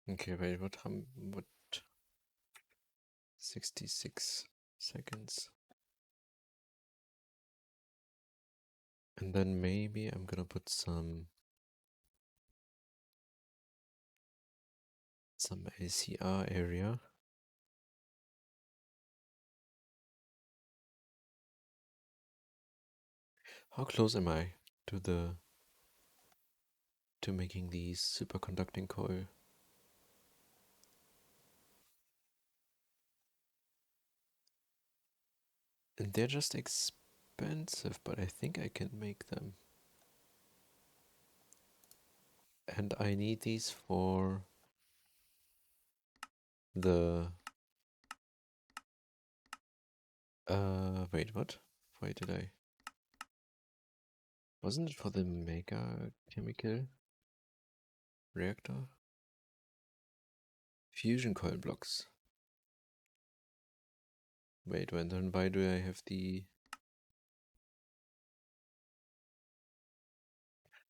Okay, wait, what 66 seconds. And then maybe I'm gonna put some LCR area. How close am I to making these superconducting coil? And they're just expensive, but I think I can make them. And I need these for the... wait, what? Why did I... Wasn't it for the mega chemical reactor? Fusion coil blocks. Wait, then why do I have the...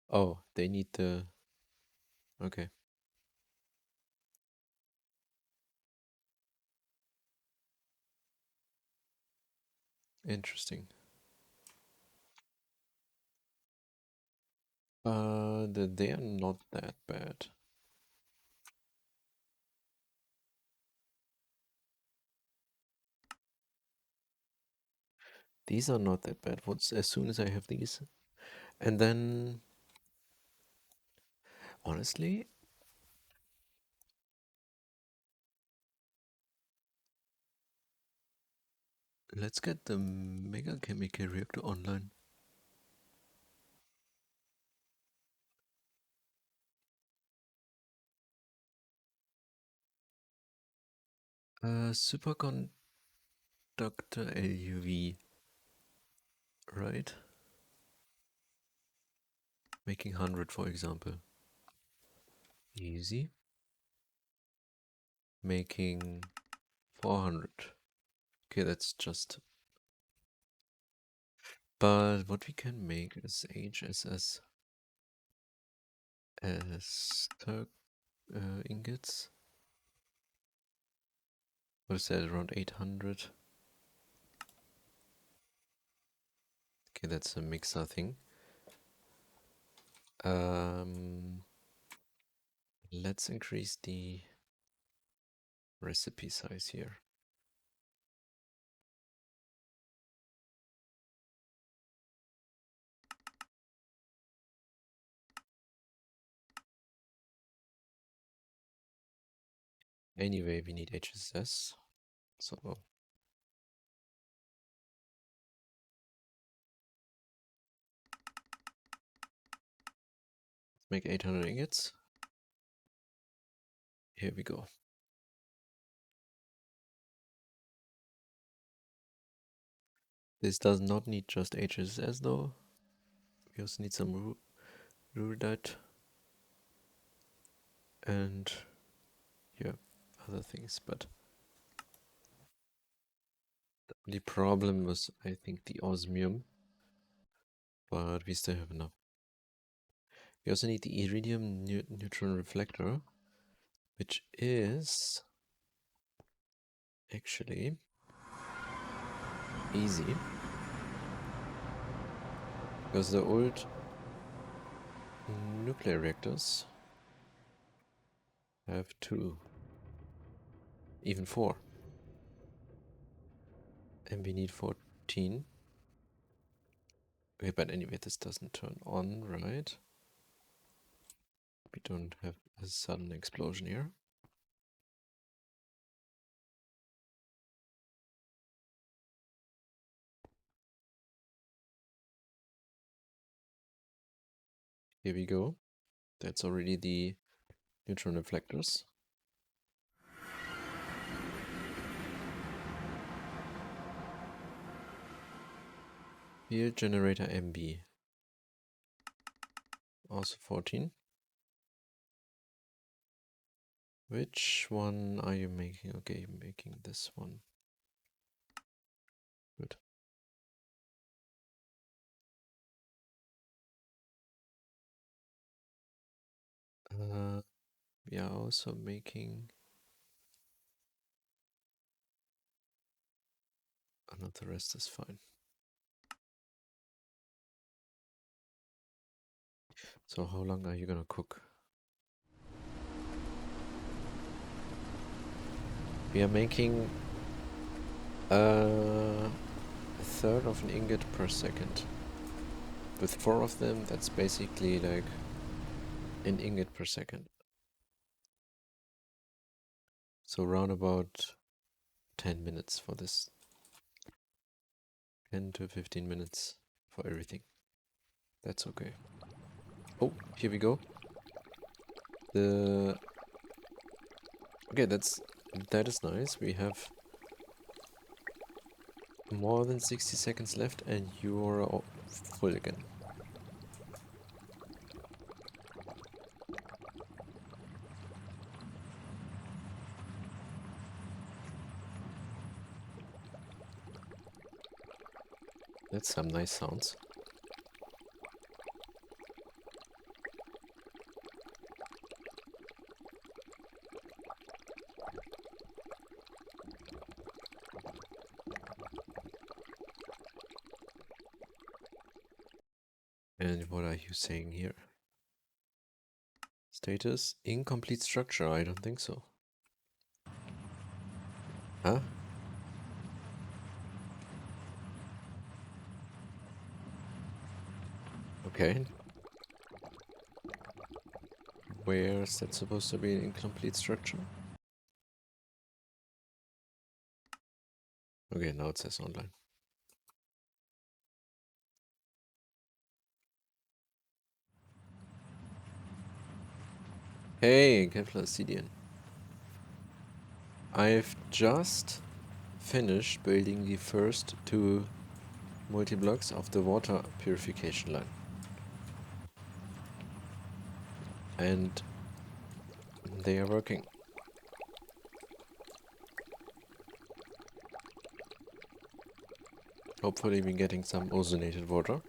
Oh, they need the... Okay. Interesting. They are not that bad. These are not that bad. As soon as I have these, and then honestly, let's get the mega chemical reactor online. Superconductor LUV, right? Making 100, for example. Easy. Making 400. Okay, that's just... But what we can make is HSS Ester ingots. What is that, around 800? Okay, that's a mixer thing. Let's increase the recipe size here. Anyway, we need HSS, so let's make 800 ingots. Here we go. This does not need just HSS though. We also need some rudite and yeah, other things, but the only problem was, I think, the osmium, but we still have enough. We also need the iridium neutron reflector, which is actually easy, because the old nuclear reactors have 2, even 4, and we need 14. Okay, but anyway, this doesn't turn on, right? We don't have a sudden explosion here. Here we go. That's already the neutron reflectors. Field generator MB. Also 14. Which one are you making? Okay, you're making this one. Good. We are also making... Oh, no, the rest is fine. So how long are you gonna cook? We are making a third of an ingot per second. With 4 of them, that's basically like an ingot per second. So around about 10 minutes for this. 10 to 15 minutes for everything. That's okay. Oh, here we go. Okay, that is nice. We have more than 60 seconds left and you're full again. That's some nice sounds. And what are you saying here? Status, incomplete structure. I don't think so. Huh? Okay. Where's that supposed to be an incomplete structure? Okay, now it says online. Hey, Kevlar CDN. I've just finished building the first 2 multi-blocks of the water purification line. And they are working. Hopefully we're getting some ozonated water.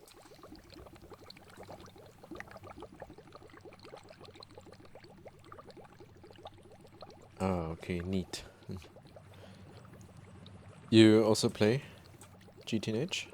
Ah, okay, neat. You also play GTNH?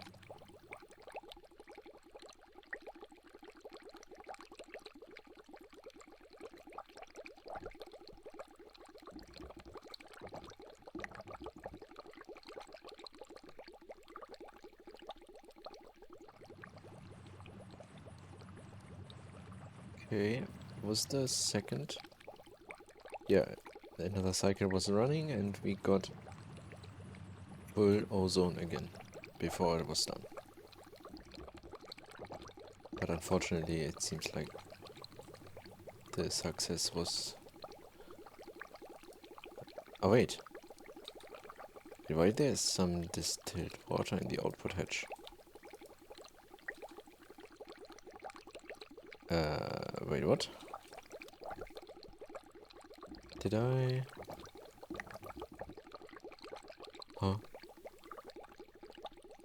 Okay, was the second? Yeah, another cycle was running and we got full ozone again before it was done. But unfortunately, it seems like the success was... Oh wait, why there's some distilled water in the output hatch? Wait, what? Did I... Huh?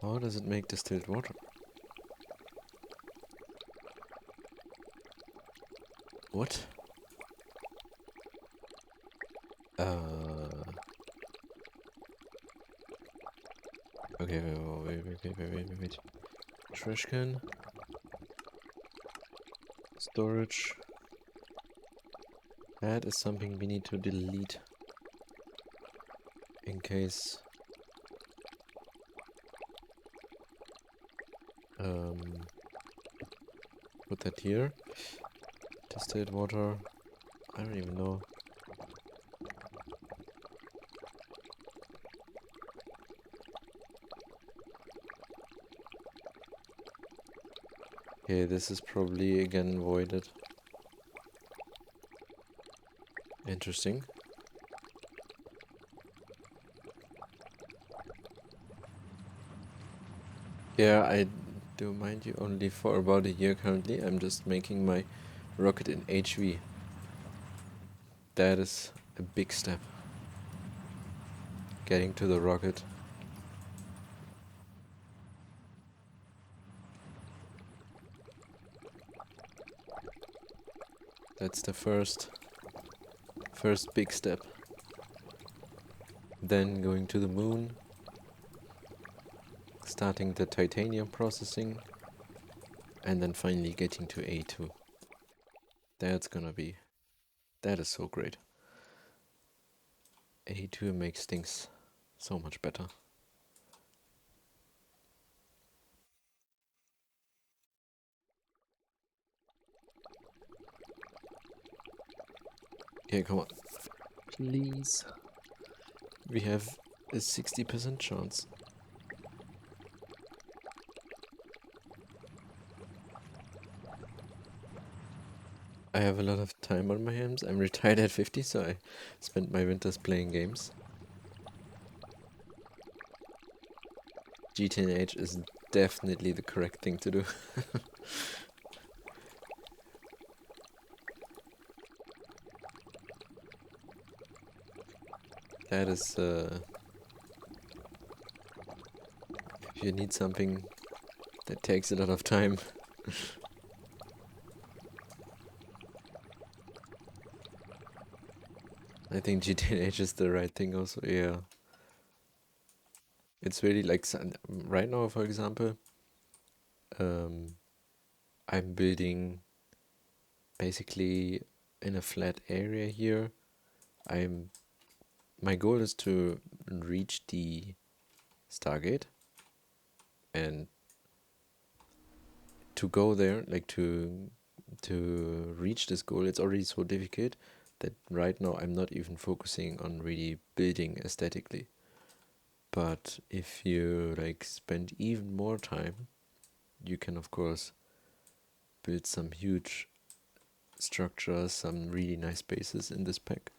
How does it make distilled water? What? Okay, wait. Trash can. Storage. That is something we need to delete. In case... Put that here. Distilled water. I don't even know. Okay, this is probably again voided. Interesting. Yeah, I do mind you only for about a year currently. I'm just making my rocket in HV. That is a big step. Getting to the rocket. That's the first big step. Then going to the moon. Starting the titanium processing. And then finally getting to A2. That's gonna be... That is so great. A2 makes things so much better. Yeah, come on. Please. We have a 60% chance. I have a lot of time on my hands. I'm retired at 50, so I spend my winters playing games. GTNH is definitely the correct thing to do. That is, if you need something that takes a lot of time. I think GTNH is the right thing also, yeah. It's really like, right now, for example, I'm building basically in a flat area here. My goal is to reach the Stargate and to go there, like to reach this goal. It's already so difficult that right now I'm not even focusing on really building aesthetically. But if you like spend even more time, you can of course build some huge structures, some really nice bases in this pack.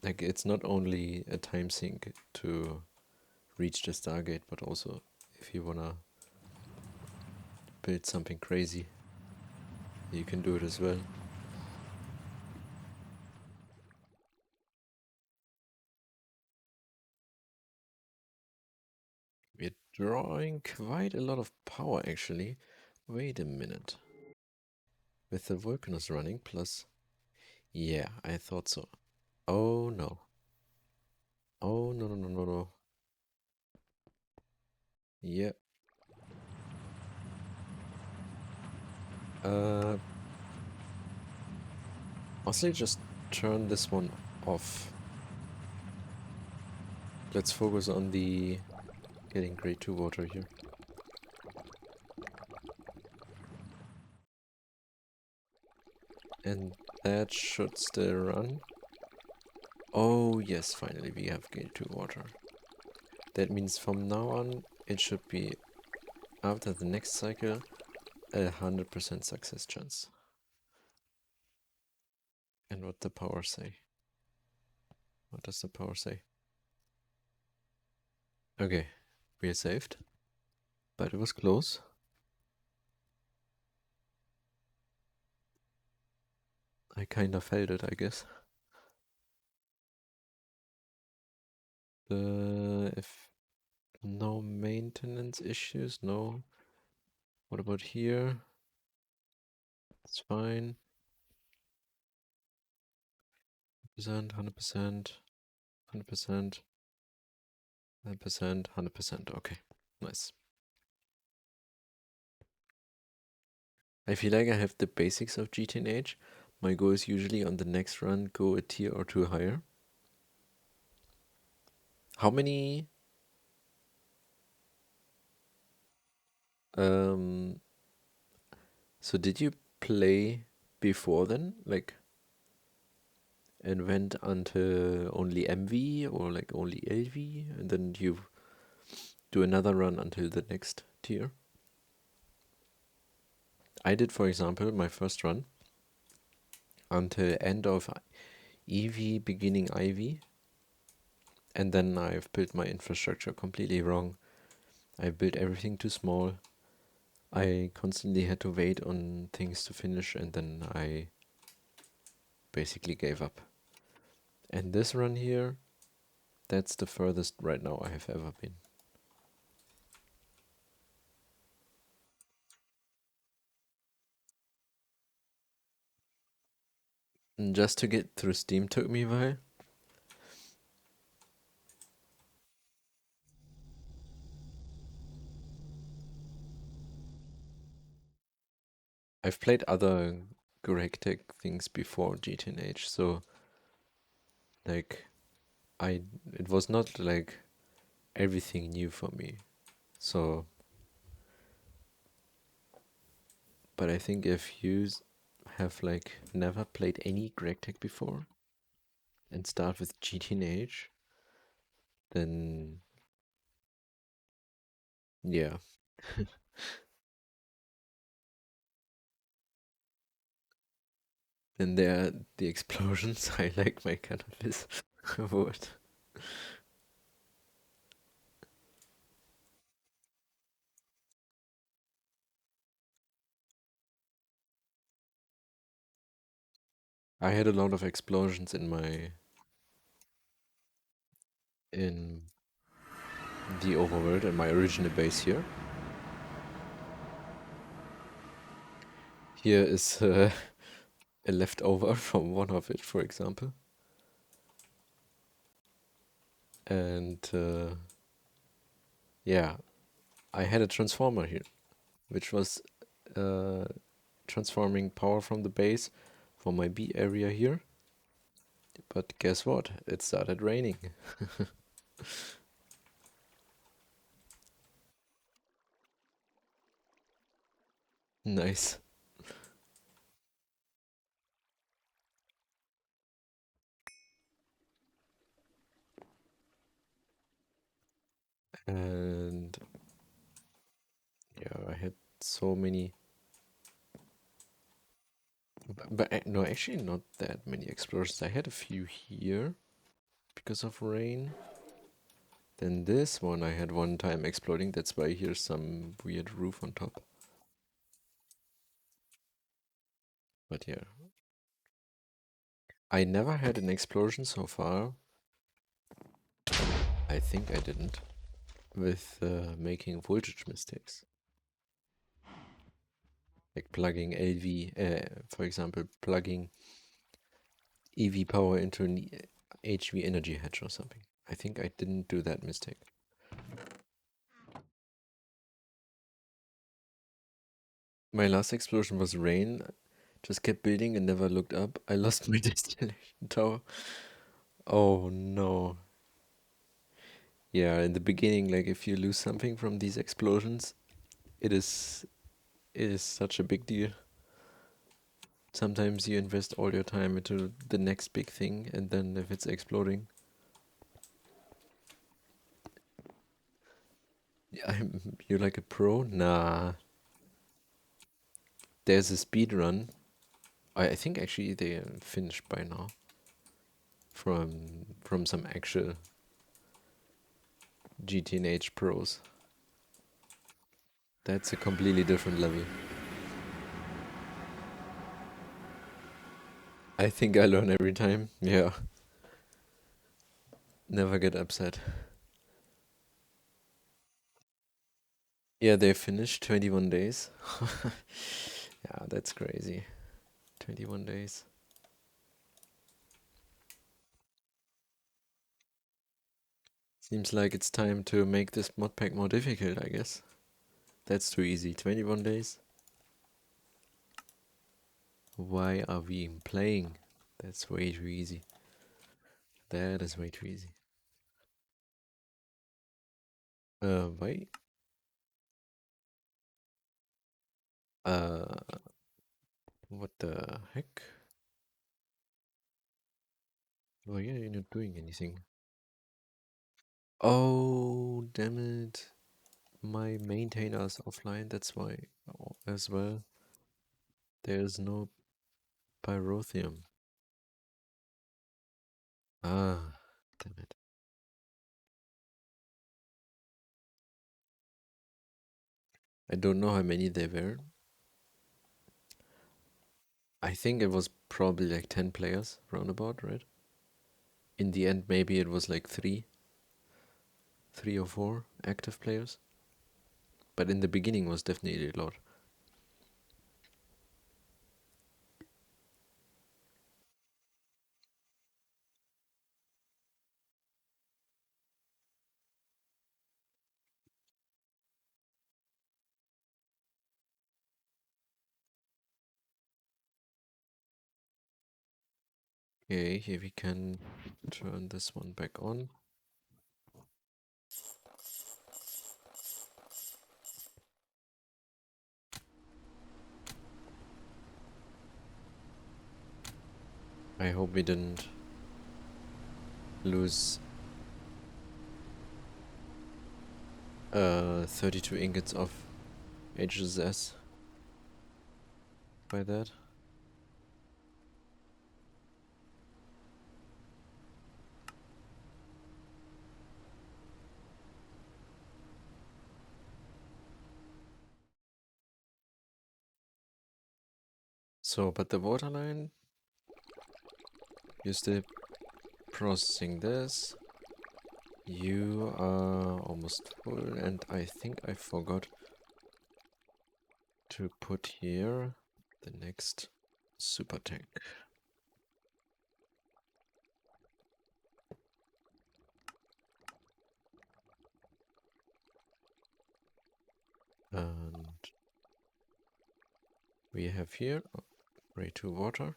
Like it's not only a time sink to reach the Stargate, but also if you wanna build something crazy, you can do it as well. We're drawing quite a lot of power actually. Wait a minute. With the Vulcanus running plus Yeah, I thought so. Oh no. Oh no no no no no. Yeah. Uh, Honestly, just turn this one off. Let's focus on the getting grade 2 water here. And that should still run. Oh yes, finally we have grade 2 water. That means from now on it should be, after the next cycle, 100% success chance. And what the power say? What does the power say? Okay, we are saved. But it was close. I kinda felt it, I guess. If no maintenance issues, no. What about here? It's fine. 100%, 100%, 100%, 100%. Okay, nice. I feel like I have the basics of GTNH. My goal is usually on the next run go a tier or two higher. How many um so did you play before then? Like, and went until only MV or like only LV, and then you do another run until the next tier? I did, for example, my first run until end of EV, beginning IV, and then I've built my infrastructure completely wrong. I built everything too small. I constantly had to wait on things to finish, and then I basically gave up. And this run here, that's the furthest right now I have ever been. And just to get through Steam took me a while. I've played other Tech things before GTNH, so like I it was not like everything new for me. So, but I think if you have like never played any Tech before and start with GTNH, then yeah. Then there are the explosions. I like my cannabis word. I had a lot of explosions in the overworld and my original base here. Here is a leftover from one of it, for example. And yeah, I had a transformer here, which was uh, transforming power from the base for my B area here. But guess what? It started raining. Nice. And yeah, I had so many. But no, actually, not that many explosions. I had a few here because of rain. Then this one I had one time exploding. That's why here's some weird roof on top. But yeah, I never had an explosion so far. I think I didn't. With making voltage mistakes. Like plugging LV, for example, plugging EV power into an HV energy hedge or something. I think I didn't do that mistake. My last explosion was rain. Just kept building and never looked up. I lost my destination tower. Oh no. Yeah, in the beginning, like if you lose something from these explosions, it is such a big deal. Sometimes you invest all your time into the next big thing, and then if it's exploding, you're like a pro? Nah. There's a speed run. I think actually they are finished by now. From some actual GTNH pros. That's a completely different level. I think I learn every time. Yeah. Never get upset. Yeah, they finished 21 days. Yeah, that's crazy. 21 days. Seems like it's time to make this mod pack more difficult, I guess. That's too easy. 21 days? Why are we playing? That's way too easy. That is way too easy. Wait. What the heck? Why are you not doing anything? Oh, damn it. My maintainer's offline, that's why as well. There's no pyrotheum. Ah, damn it. I don't know how many there were. I think it was probably like 10 players roundabout, right? In the end, maybe it was like three or four active players. But in the beginning was definitely a lot. Okay, here we can turn this one back on. I hope we didn't lose 32 ingots of HSS by that. So, but the waterline, you're still processing this. You are almost full, and I think I forgot to put here the next super tank. And we have here Ray 2 water.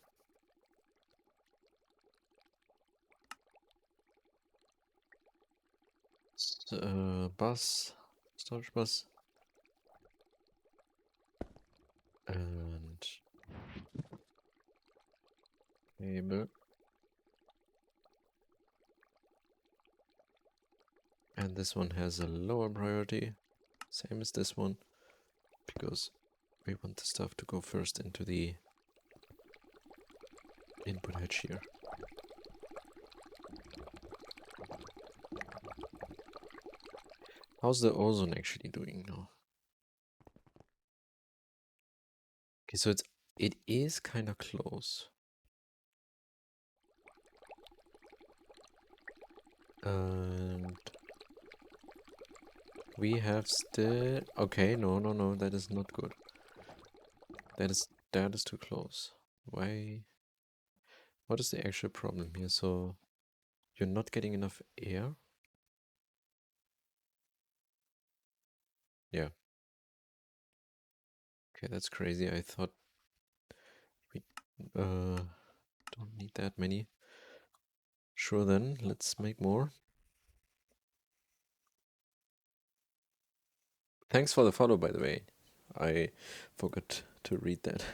Bus, storage bus. And cable. And this one has a lower priority, same as this one, because we want the stuff to go first into the input hatch here. How's the ozone actually doing now? Okay, so it is kind of close. And we have still... Okay, no, that is not good. That is too close. Why What is the actual problem here? So you're not getting enough air? Yeah. Okay, that's crazy. I thought we don't need that many. Sure then, let's make more. Thanks for the follow, by the way. I forgot to read that.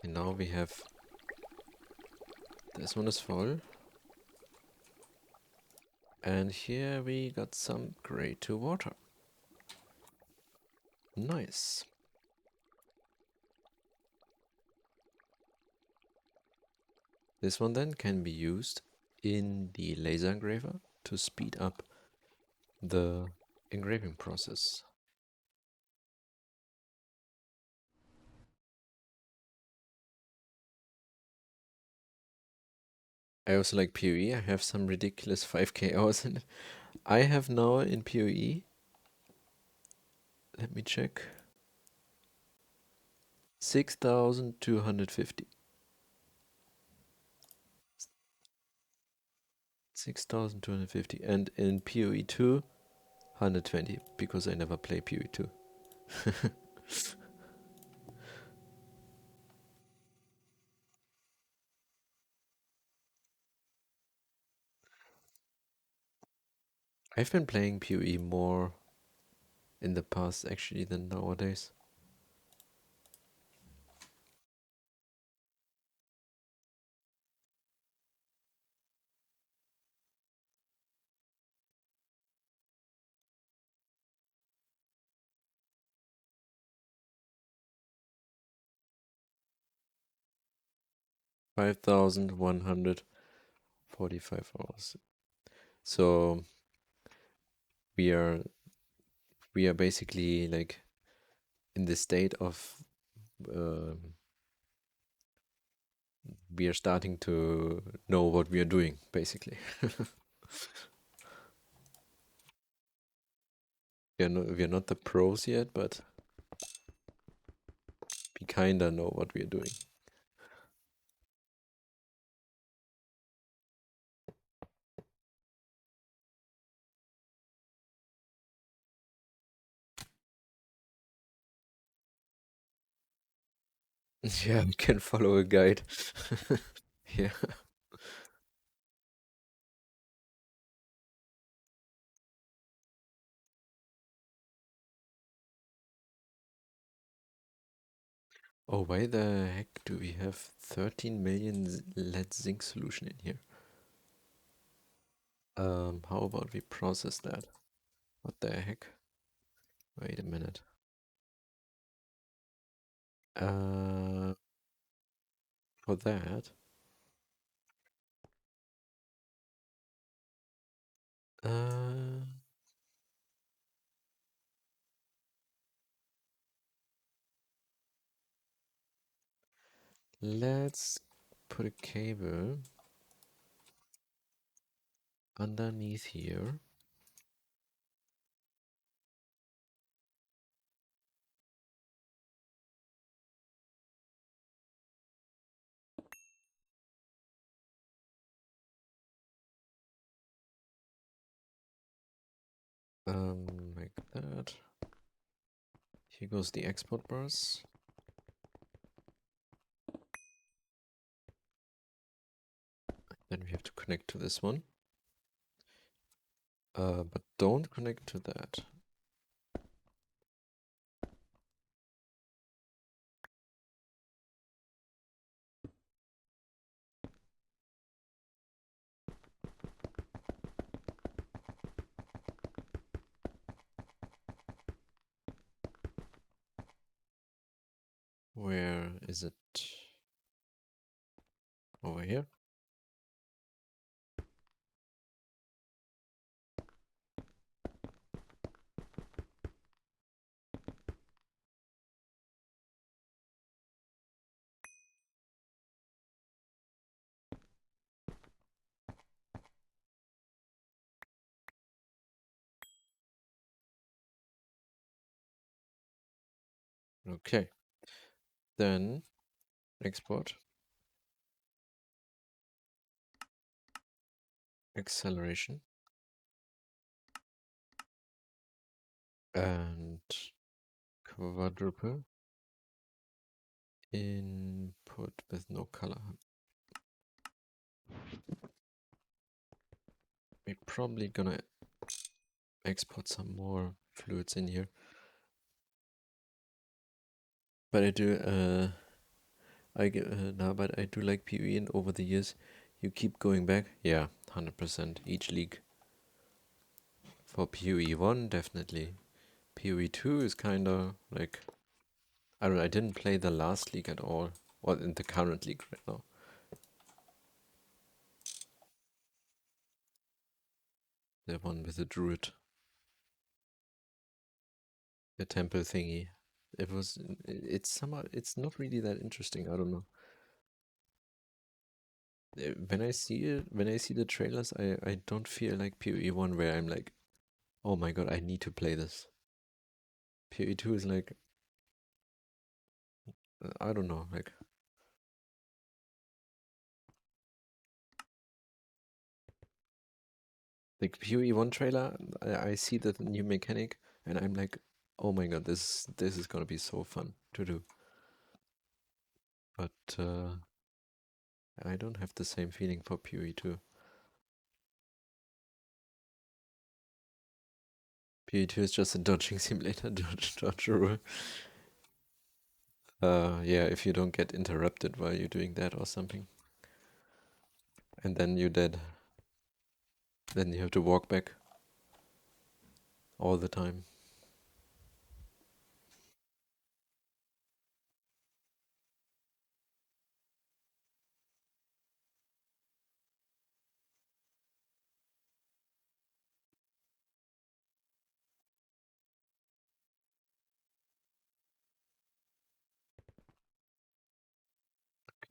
And now we have... This one is full. And here we got some gray to water. Nice. This one then can be used in the laser engraver to speed up the engraving process. I also like PoE. I have some ridiculous 5k hours in it. I have now in PoE, let me check, 6,250. 6,250. And in PoE 2, 120, because I never play PoE 2. I've been playing PoE more in the past actually than nowadays. $5,145 hours. So we are basically like in the state of we are starting to know what we are doing, basically. We are not the pros yet, but we kinda know what we are doing. Yeah, we can follow a guide. Yeah. Oh, why the heck do we have 13 million lead zinc solution in here? How about we process that? What the heck? Wait a minute. For that, uh, let's put a cable underneath here. Like that. Here goes the export bars. Then we have to connect to this one. But don't connect to that. Where is it? Over here? Okay, then export, acceleration, and quadruple, input with no color. We're probably gonna export some more fluids in here. But I do, but I do like PoE, and over the years, you keep going back. Yeah, 100% each league. For PoE 1, definitely. PoE 2 is kinda like, I don't know, I didn't play the last league at all, or in the current league right now. The one with the druid, the temple thingy. It's somehow, it's not really that interesting. I don't know. When I see it, when I see the trailers, I don't feel like PoE 1 where I'm like, oh my god, I need to play this. PoE 2 is like, I don't know, like the PoE 1 trailer, I see the new mechanic and I'm like, oh my god, this is gonna be so fun to do. But I don't have the same feeling for PoE 2. PoE 2 is just a dodging simulator, dodge rule. Yeah, if you don't get interrupted while you're doing that or something. And then you're dead. Then you have to walk back all the time.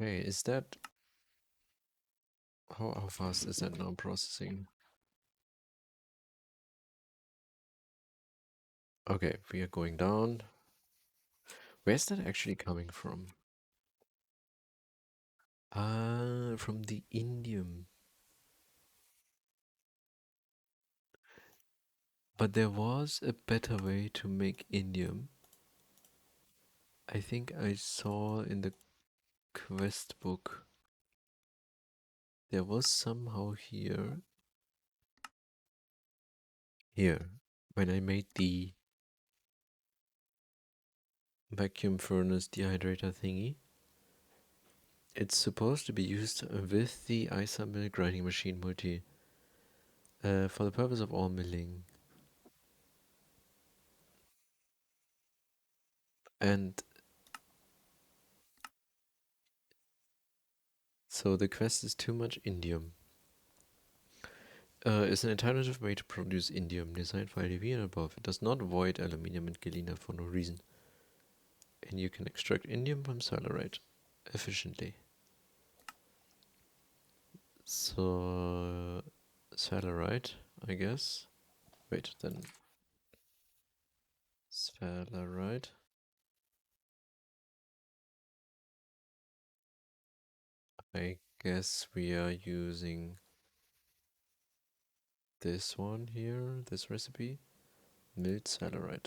Okay, is that... How fast is that now processing? Okay, we are going down. Where's that actually coming from? Ah, from the indium. But there was a better way to make indium. I think I saw in the quest book. There was somehow here. Here, when I made the vacuum furnace dehydrator thingy, it's supposed to be used with the ISA mill grinding machine multi for the purpose of all milling. And so the quest is too much indium. Is an alternative way to produce indium designed for LUV and above. It does not void aluminium and galena for no reason. And you can extract indium from salarite efficiently. So, salarite, I guess. Wait, then salarite. I guess we are using this one here, this recipe. Milled salarite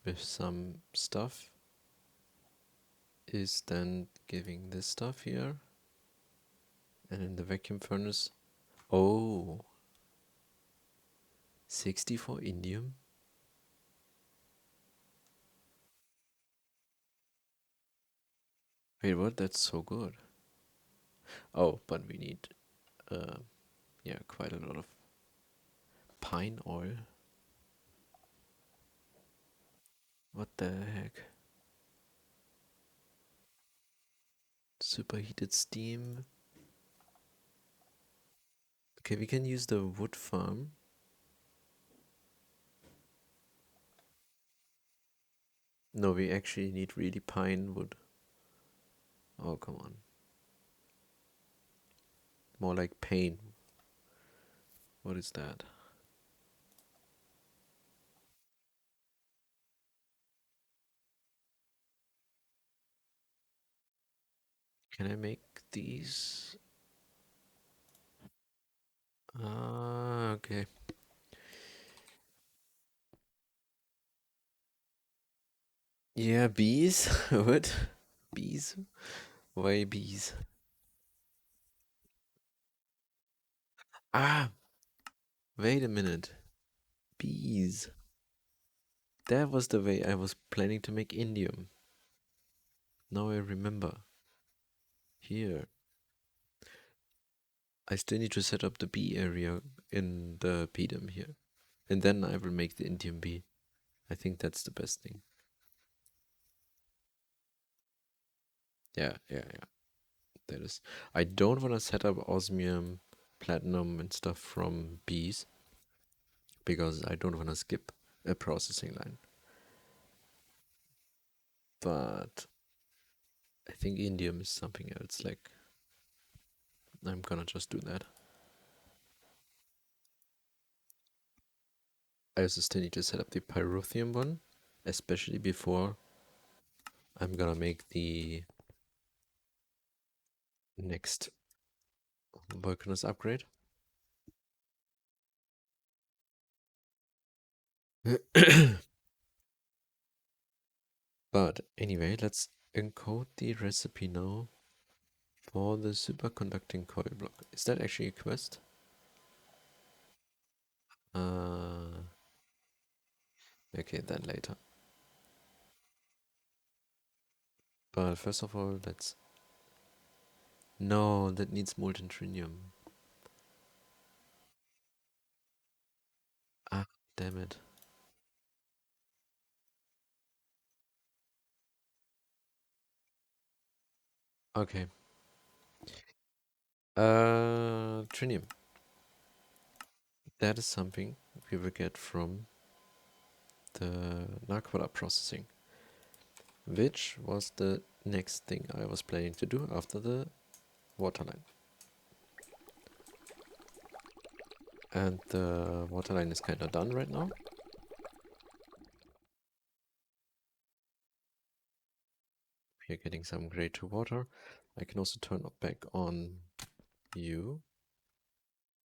with some stuff is then giving this stuff here. And in the vacuum furnace, oh, 64 indium. Wait, what? That's so good. Oh, but we need, uh, yeah, quite a lot of pine oil. What the heck? Superheated steam. Okay, we can use the wood farm. No, we actually need really pine wood. Oh, come on. More like pain. What is that? Can I make these? Ah, okay. Yeah, bees. What? Bees? Why bees? Ah, wait a minute. Bees. That was the way I was planning to make indium. Now I remember. Here. I still need to set up the bee area in the pedum here. And then I will make the indium bee. I think that's the best thing. Yeah. That is. I don't want to set up osmium, platinum, and stuff from bees because I don't want to skip a processing line. But I think indium is something else. Like, I'm gonna just do that. I also still need to set up the pyrotheum one, especially before I'm gonna make the next Volcanus upgrade. But anyway, let's encode the recipe now for the superconducting coil block. Is that actually a quest? Okay, then later. But first of all, let's... No, that needs molten trinium. Ah, damn it. Okay. Trinium. That is something we will get from the Naquadah processing, which was the next thing I was planning to do after the waterline. And the waterline is kind of done right now. We are getting some grade 2 water. I can also turn back on you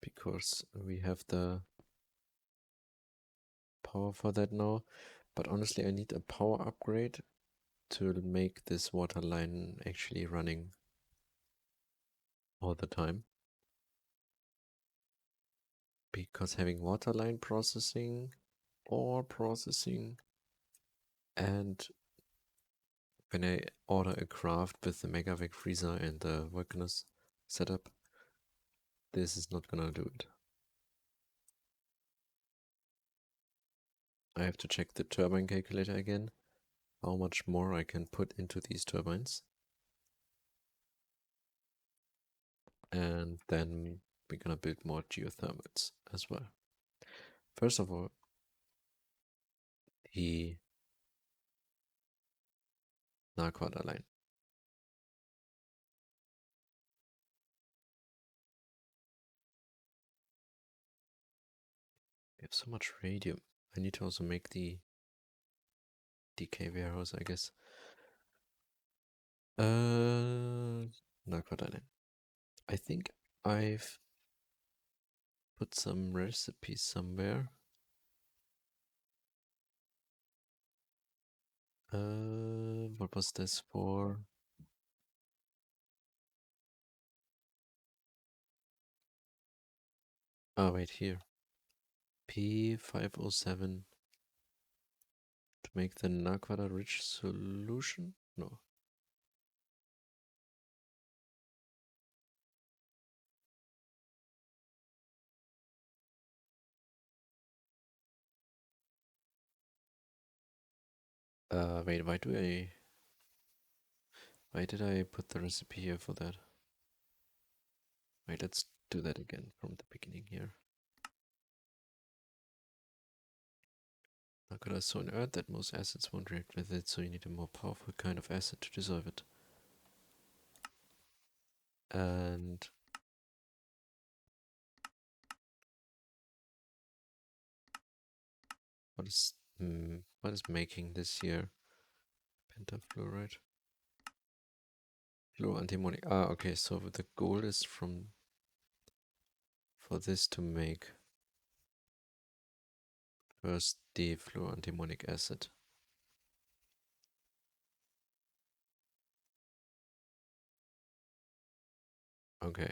because we have the power for that now. But honestly, I need a power upgrade to make this water line actually running all the time. Because having water line processing or processing, and when I order a craft with the Megavac freezer and the Vulcanus setup, this is not gonna do it. I have to check the turbine calculator again, how much more I can put into these turbines. And then we're gonna build more geothermals as well. First of all, the Naquadah line. We have so much radium. I need to also make the decay warehouse, I guess. Naquadah line. I think I've put some recipes somewhere. What was this for? Oh, wait, here. P507 to make the Naquadah rich solution? No. Wait, why did I put the recipe here for that? Wait, let's do that again from the beginning here. Naquadah is so inert that most acids won't react with it, so you need a more powerful kind of acid to dissolve it. And what is making this here? Pentafluoride. Fluor antimony. Ah, okay, so the goal is for this to make first the fluorantimonic acid. Okay.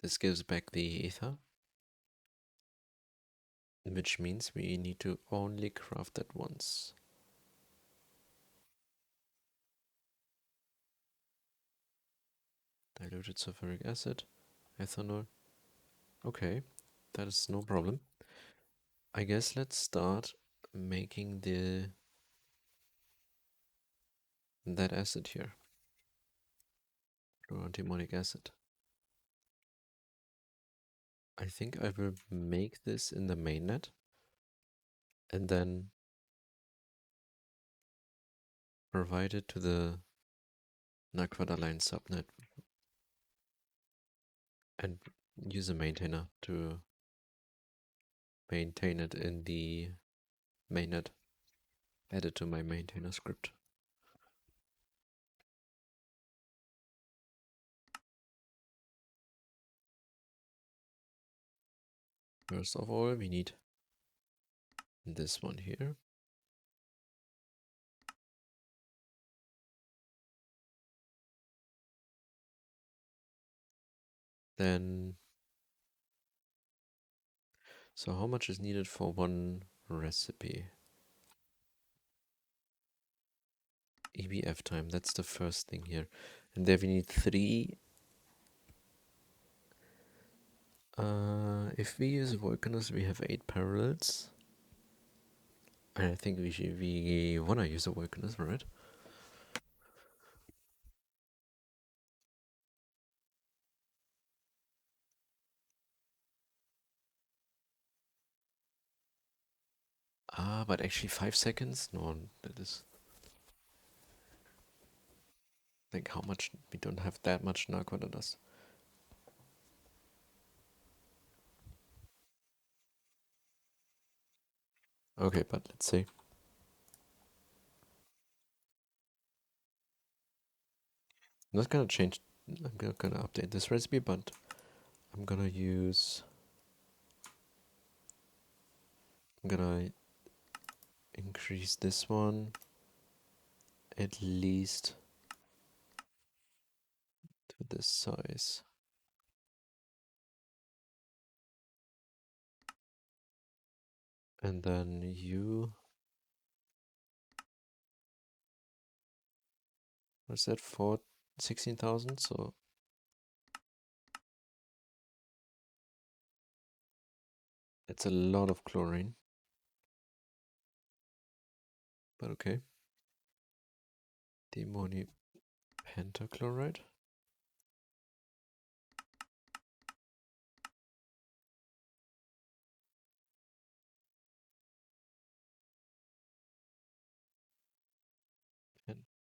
This gives back the ether, which means we need to only craft it once. Diluted sulfuric acid, ethanol. Okay, that is no problem. I guess let's start making that acid here. Fluorantimonic acid. I think I will make this in the mainnet and then provide it to the Waterline subnet and use a maintainer to maintain it in the mainnet. Add it to my maintainer script. First of all, we need this one here. Then, so how much is needed for one recipe? EBF time, that's the first thing here. And there we need 3. If we use Volcanus, we have 8 parallels. And I think we wanna use a Volcanus, right? Ah, but actually 5 seconds? No, that is... Like how much? We don't have that much narcotic dust. Okay, but let's see. I'm not gonna change... I'm not gonna update this recipe, but I'm gonna use... I'm gonna increase this one at least to this size. And then you... What's that for? 16,000? So it's a lot of chlorine. But okay. Dimony pentachloride.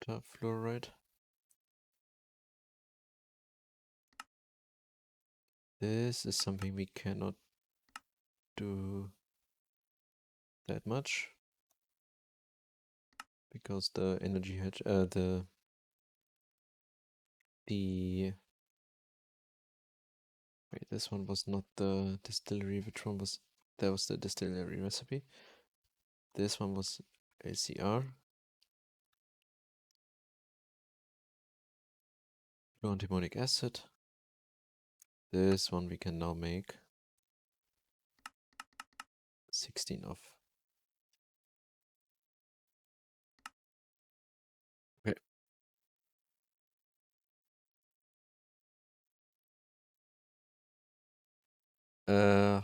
Pentafluoride. This is something we cannot do that much because the energy hedge, wait, this one was not the distillery. Which one was? That was the distillery recipe. This one was ACR. Antimonic acid. This one we can now make 16 of. Okay.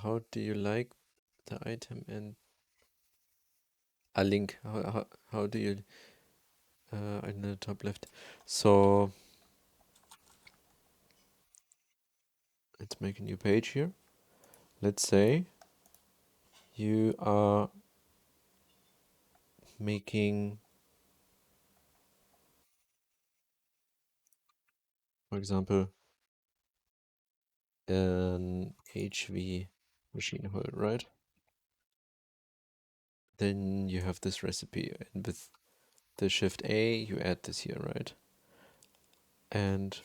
How do you like the item and a link? How do you in the top left? So let's make a new page here. Let's say you are making, for example, an HV machine hull, right? Then you have this recipe, and with the Shift A, you add this here, right? And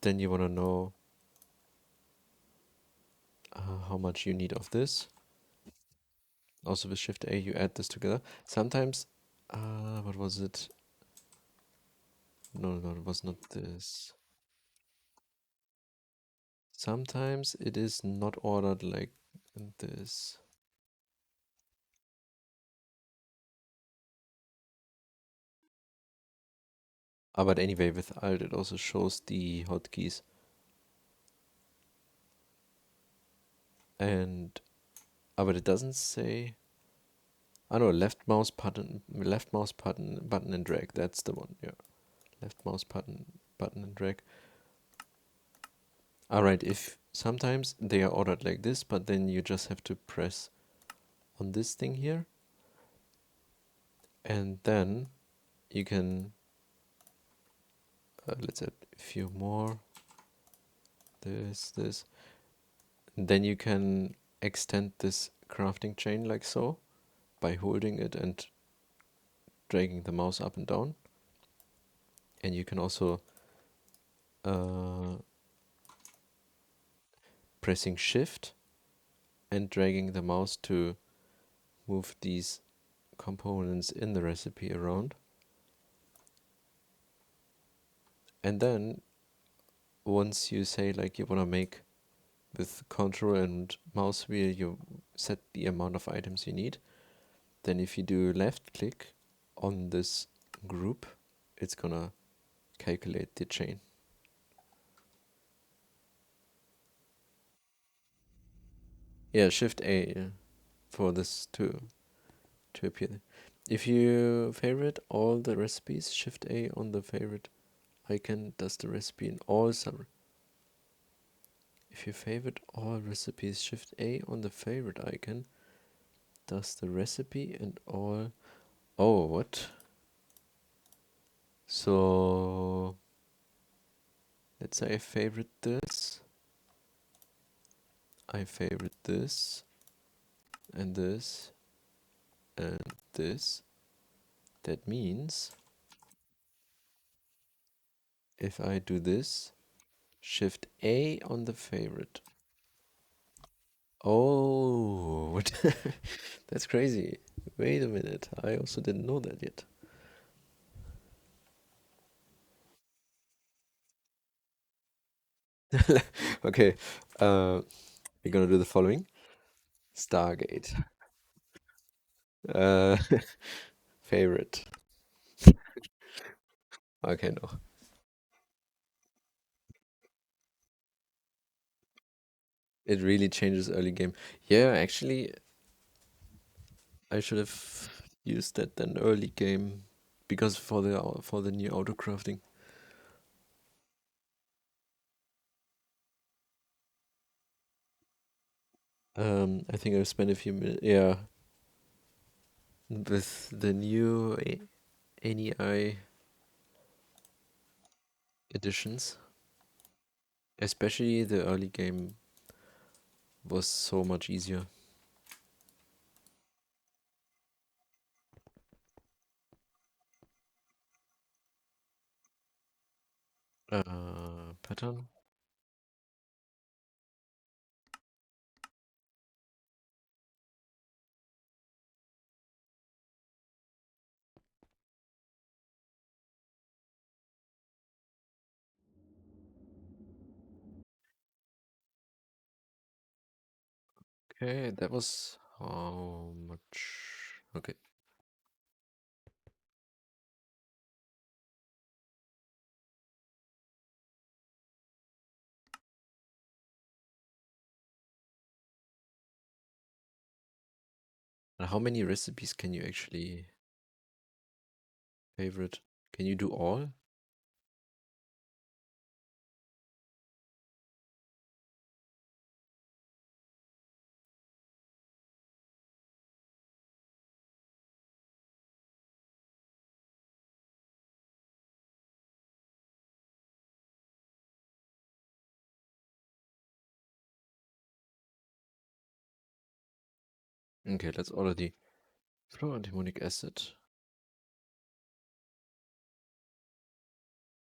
then you want to know how much you need of this. Also with Shift A, you add this together. Sometimes, what was it? No, it was not this. Sometimes it is not ordered like this. But anyway, with Alt it also shows the hotkeys. And but it doesn't say. Oh no, left mouse button and drag. That's the one. Yeah, left mouse button and drag. All right. If sometimes they are ordered like this, but then you just have to press on this thing here, and then you can let's add a few more. This. And then you can extend this crafting chain like so by holding it and dragging the mouse up and down. And you can also pressing Shift and dragging the mouse to move these components in the recipe around. And then once you say like you want to make with control and mouse wheel, you set the amount of items you need. Then if you do left click on this group, it's gonna calculate the chain. Yeah, Shift A for this to appear. If you favorite all the recipes, Shift A on the favorite icon does the recipe in all sub. If you favorite all recipes, Shift A on the favorite icon does the recipe and all. Oh, what? So let's say I favorite this. I favorite this and this and this. That means if I do this, Shift A on the favorite. Oh, what? That's crazy. Wait a minute. I also didn't know that yet. Okay, we're gonna do the following. Stargate. Uh, favorite. Okay, no. It really changes early game. Yeah, actually, I should have used that then early game because for the new auto crafting. I think I've spent a few minutes. Yeah, with the new NEI editions, especially the early game was so much easier. Pattern. Okay, that was how much? Okay. And how many recipes can you actually favorite? Can you do all? Okay, let's order the fluorantimonic acid.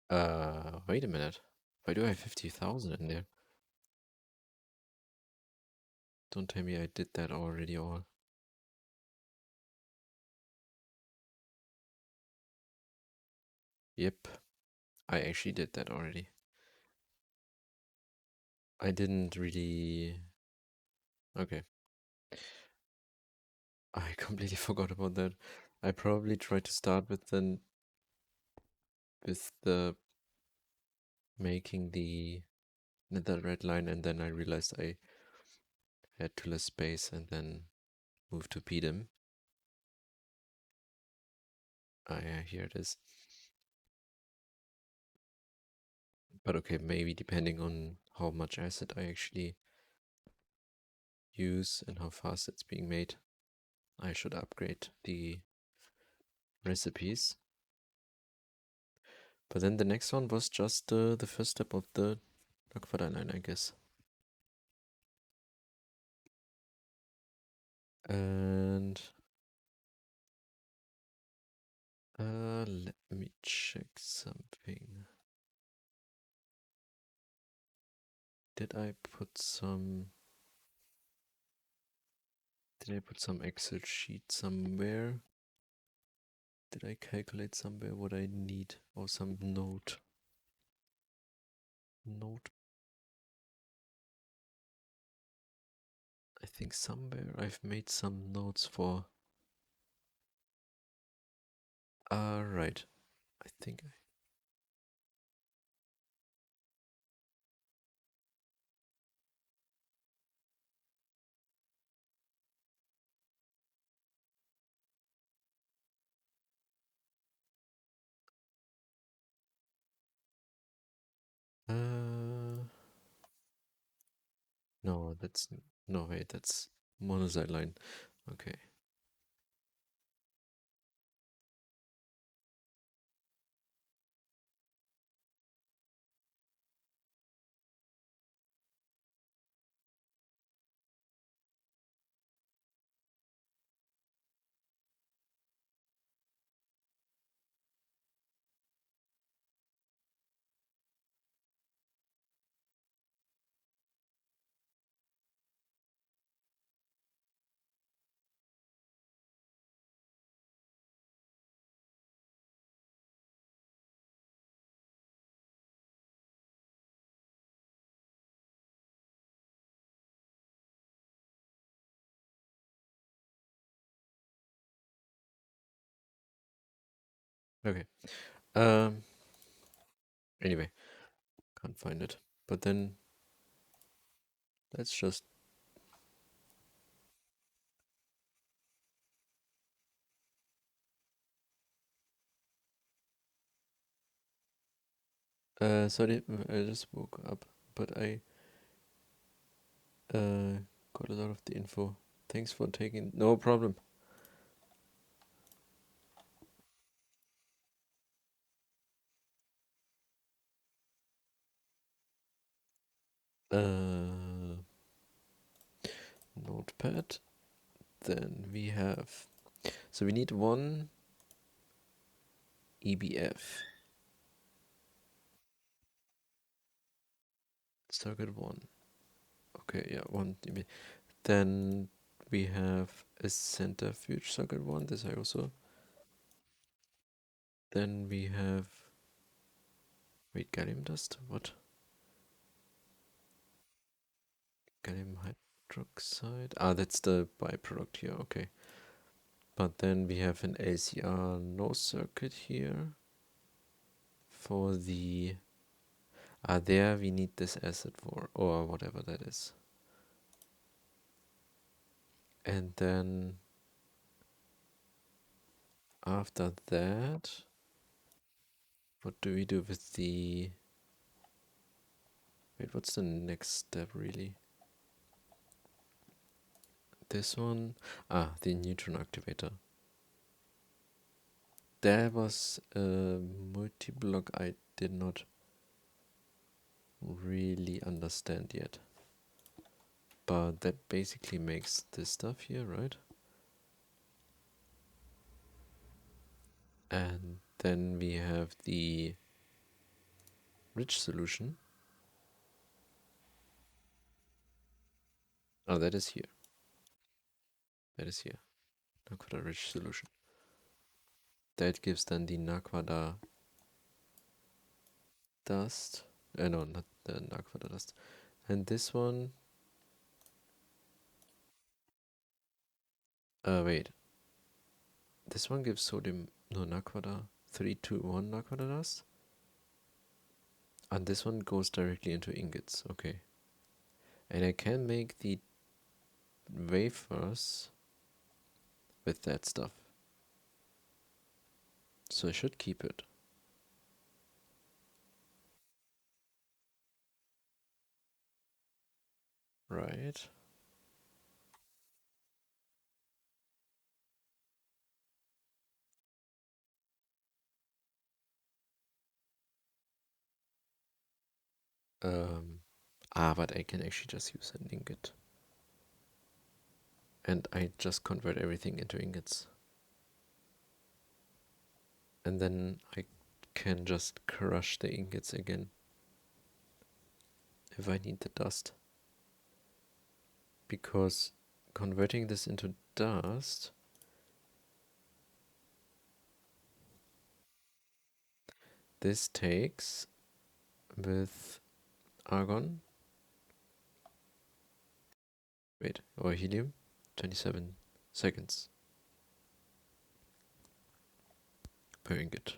Wait a minute. Why do I have 50,000 in there? Don't tell me I did that already or... Yep, I actually did that already. I didn't really... Okay. I completely forgot about that. I probably tried to start with the making the red line, and then I realized I had too less space and then moved to PDM. Ah, yeah, here it is. But okay, maybe depending on how much acid I actually use and how fast it's being made, I should upgrade the recipes. But then the next one was just the first step of the Waterline, I guess. And let me check something. Did I put some Excel sheet somewhere? Did I calculate somewhere what I need or some note? I think somewhere I've made some notes for. Right. I think no, no, wait, that's monocyte line. Okay. Okay. Um. Anyway, can't find it. But then let's just. Sorry, I just woke up, but I got a lot of the info. Thanks for taking. No problem. Notepad. Then we have. So we need one EBF. Circuit one. Okay, yeah, one EBF. Then we have a centrifuge circuit one. This I also. Then we have. Wait, gallium dust? What? Gallium hydroxide? Ah, that's the byproduct here, okay. But then we have an LCR no circuit here. For the... Ah, there we need this acid for, or whatever that is. And then... After that... What do we do with the... Wait, what's the next step really? This one? Ah, the neutron activator. There was a multi-block I did not really understand yet. But that basically makes this stuff here, right? And then we have the rich solution. Oh, that is here. That is here. Naquada rich solution. That gives then the Naquada dust. No, not the Naquada dust. And this one. Wait. This one gives sodium. No, Naquada. 321 Naquada dust. And this one goes directly into ingots. Okay. And I can make the wafers with that stuff. So I should keep it. Right. Um, but I can actually just use an ingot. And I just convert everything into ingots. And then I can just crush the ingots again if I need the dust. Because converting this into dust, this takes with argon, or helium, 27 seconds per ingot.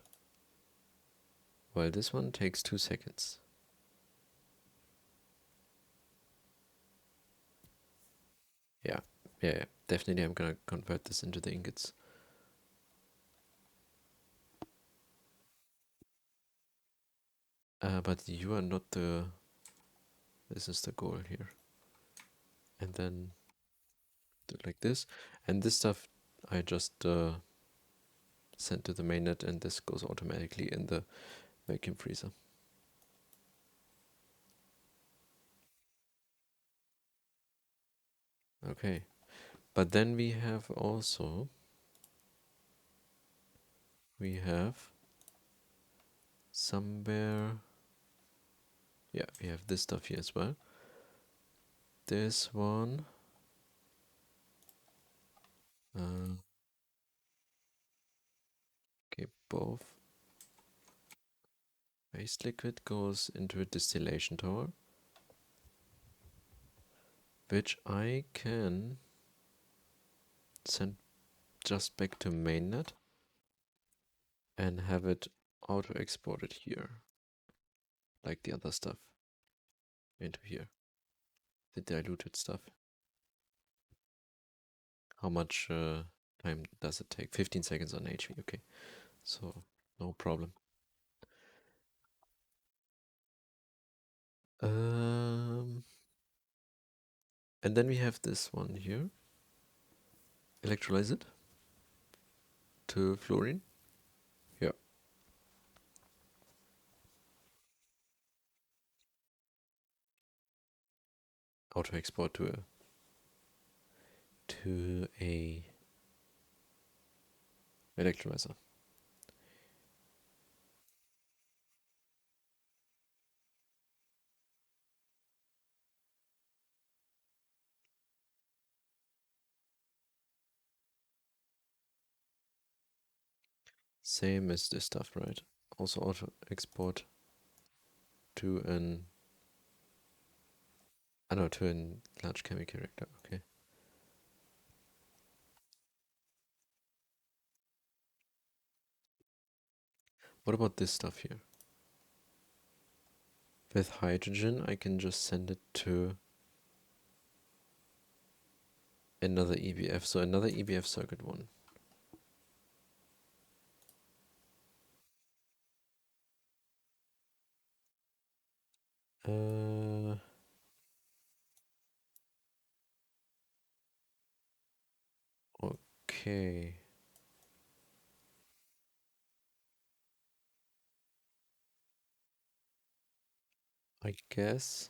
While this one takes 2 seconds. Yeah, definitely I'm gonna convert this into the ingots. But you are not the... This is the goal here. And then do it like this. And this stuff I just send to the mainnet, and this goes automatically in the vacuum freezer. Okay. But then we have also... We have somewhere... Yeah, we have this stuff here as well. This one... okay, both. Waste liquid goes into a distillation tower, which I can send just back to mainnet and have it auto exported here, like the other stuff, into here, the diluted stuff. How much time does it take? 15 seconds on HV, okay, so no problem. And then we have this one here. Electrolyze it to fluorine. Yeah. Auto export to a electrolyzer. Same as this stuff, right? Also auto export to an... I know, to a large chemical reactor. Okay. What about this stuff here? With hydrogen, I can just send it to another EBF. So another EBF circuit one. Okay. I guess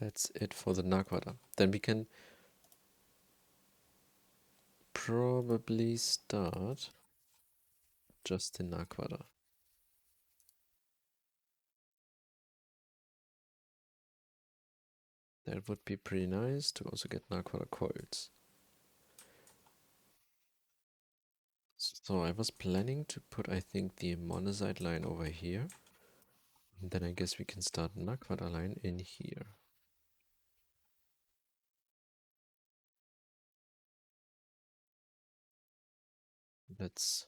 that's it for the Naquada. Then we can probably start just in Naquada. That would be pretty nice to also get Narquara coils. So I was planning to put, I think, the monazite line over here. And then I guess we can start Narquara line in here. Let's...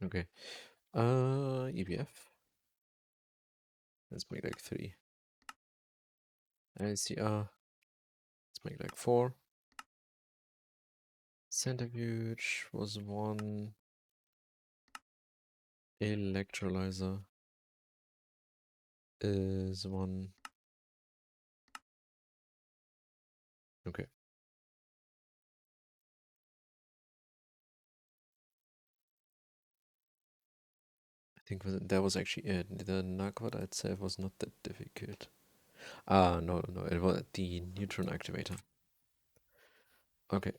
Okay. EBF. Let's make like 3. LCR. Let's make like 4. Centrifuge was 1. Electrolyzer is 1. Okay. I think that was actually it. The Naquad itself was not that difficult. Ah, no, it was the neutron activator. Okay.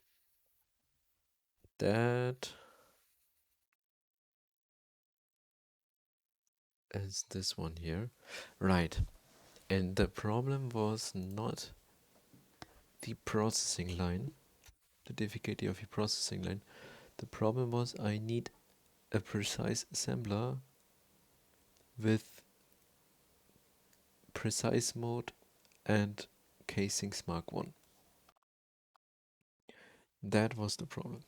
That is this one here. Right. And the problem was not the processing line, the difficulty of the processing line. The problem was I need a precise assembler with precise mode and casings Mark 1. That was the problem.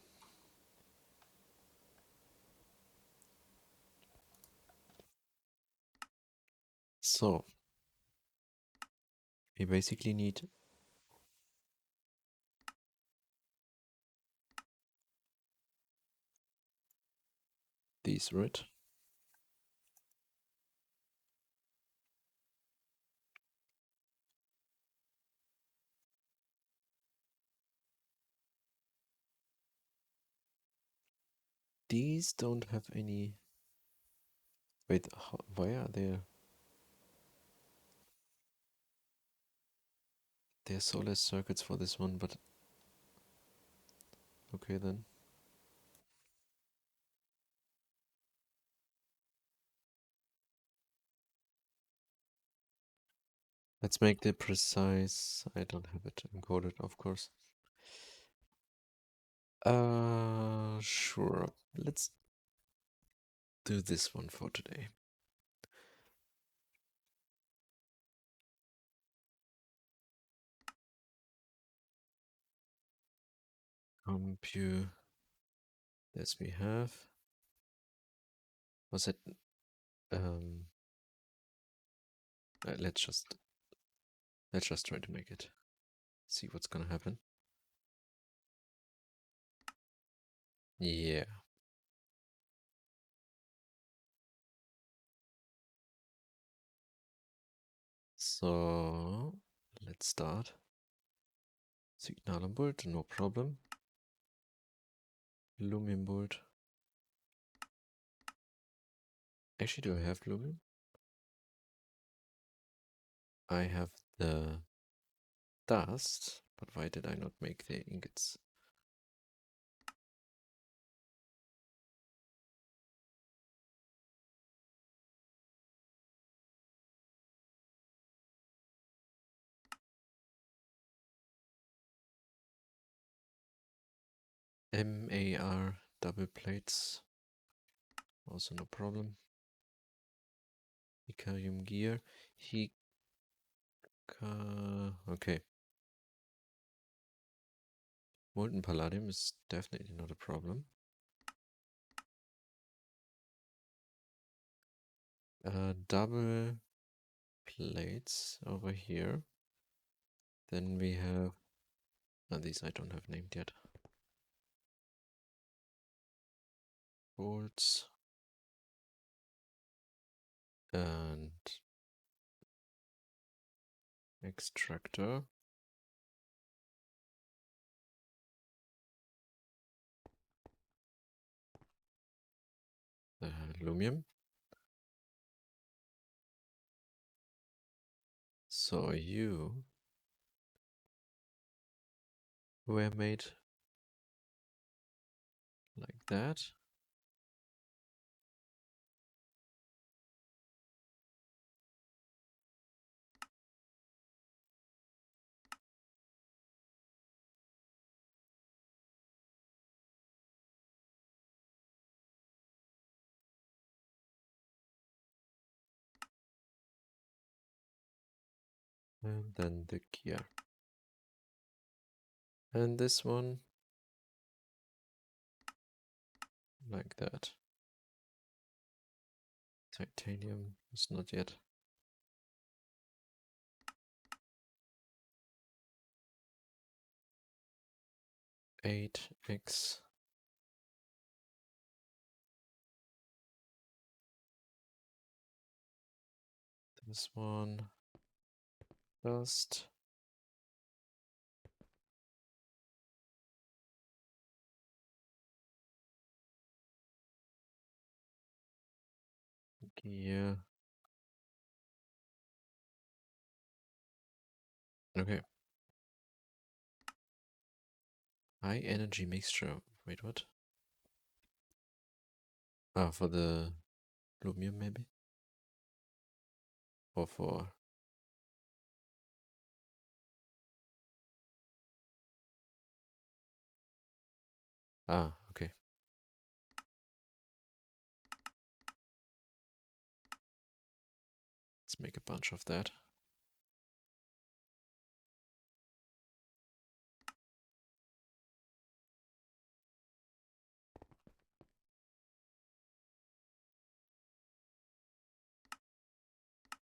So, we basically need these, right? These don't have any... Wait, why are there... There's so less circuits for this one, but... Okay then. Let's make the precise... I don't have it encoded, of course. Sure. Let's do this one for today. Compute. This we have. Was it... let's just try to make it. See what's gonna happen. Yeah. So let's start. Signal on board, no problem. Lumium board. Actually, do I have lumium? I have the dust, but why did I not make the ingots? MAR double plates, also no problem. Icarium gear, okay. Molten palladium is definitely not a problem. Double plates over here. Then we have, these I don't have named yet. Bolts. And extractor. Lumium. So you were made like that. And then the gear. And this one like that. Titanium is not yet. Eight X. This one. Dust. Gear. Okay. High energy mixture. Wait, what? Ah, for the Lumium maybe? Or for... Ah, okay. Let's make a bunch of that.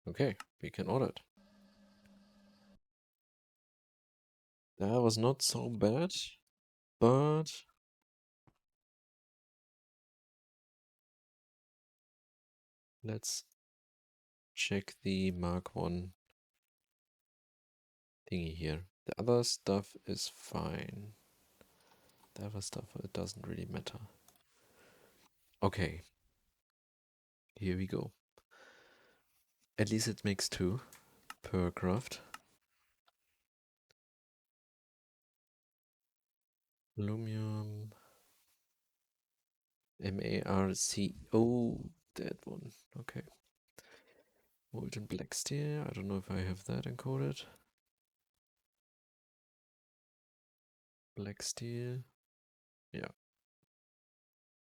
Okay, we can order it. That was not so bad, but let's check the Mark 1 thingy here. The other stuff is fine. The other stuff, it doesn't really matter. Okay, here we go. At least it makes 2 per craft. Lumium. MARC. Oh, that one. Okay. Molten black steel. I don't know if I have that encoded. Black steel. Yeah.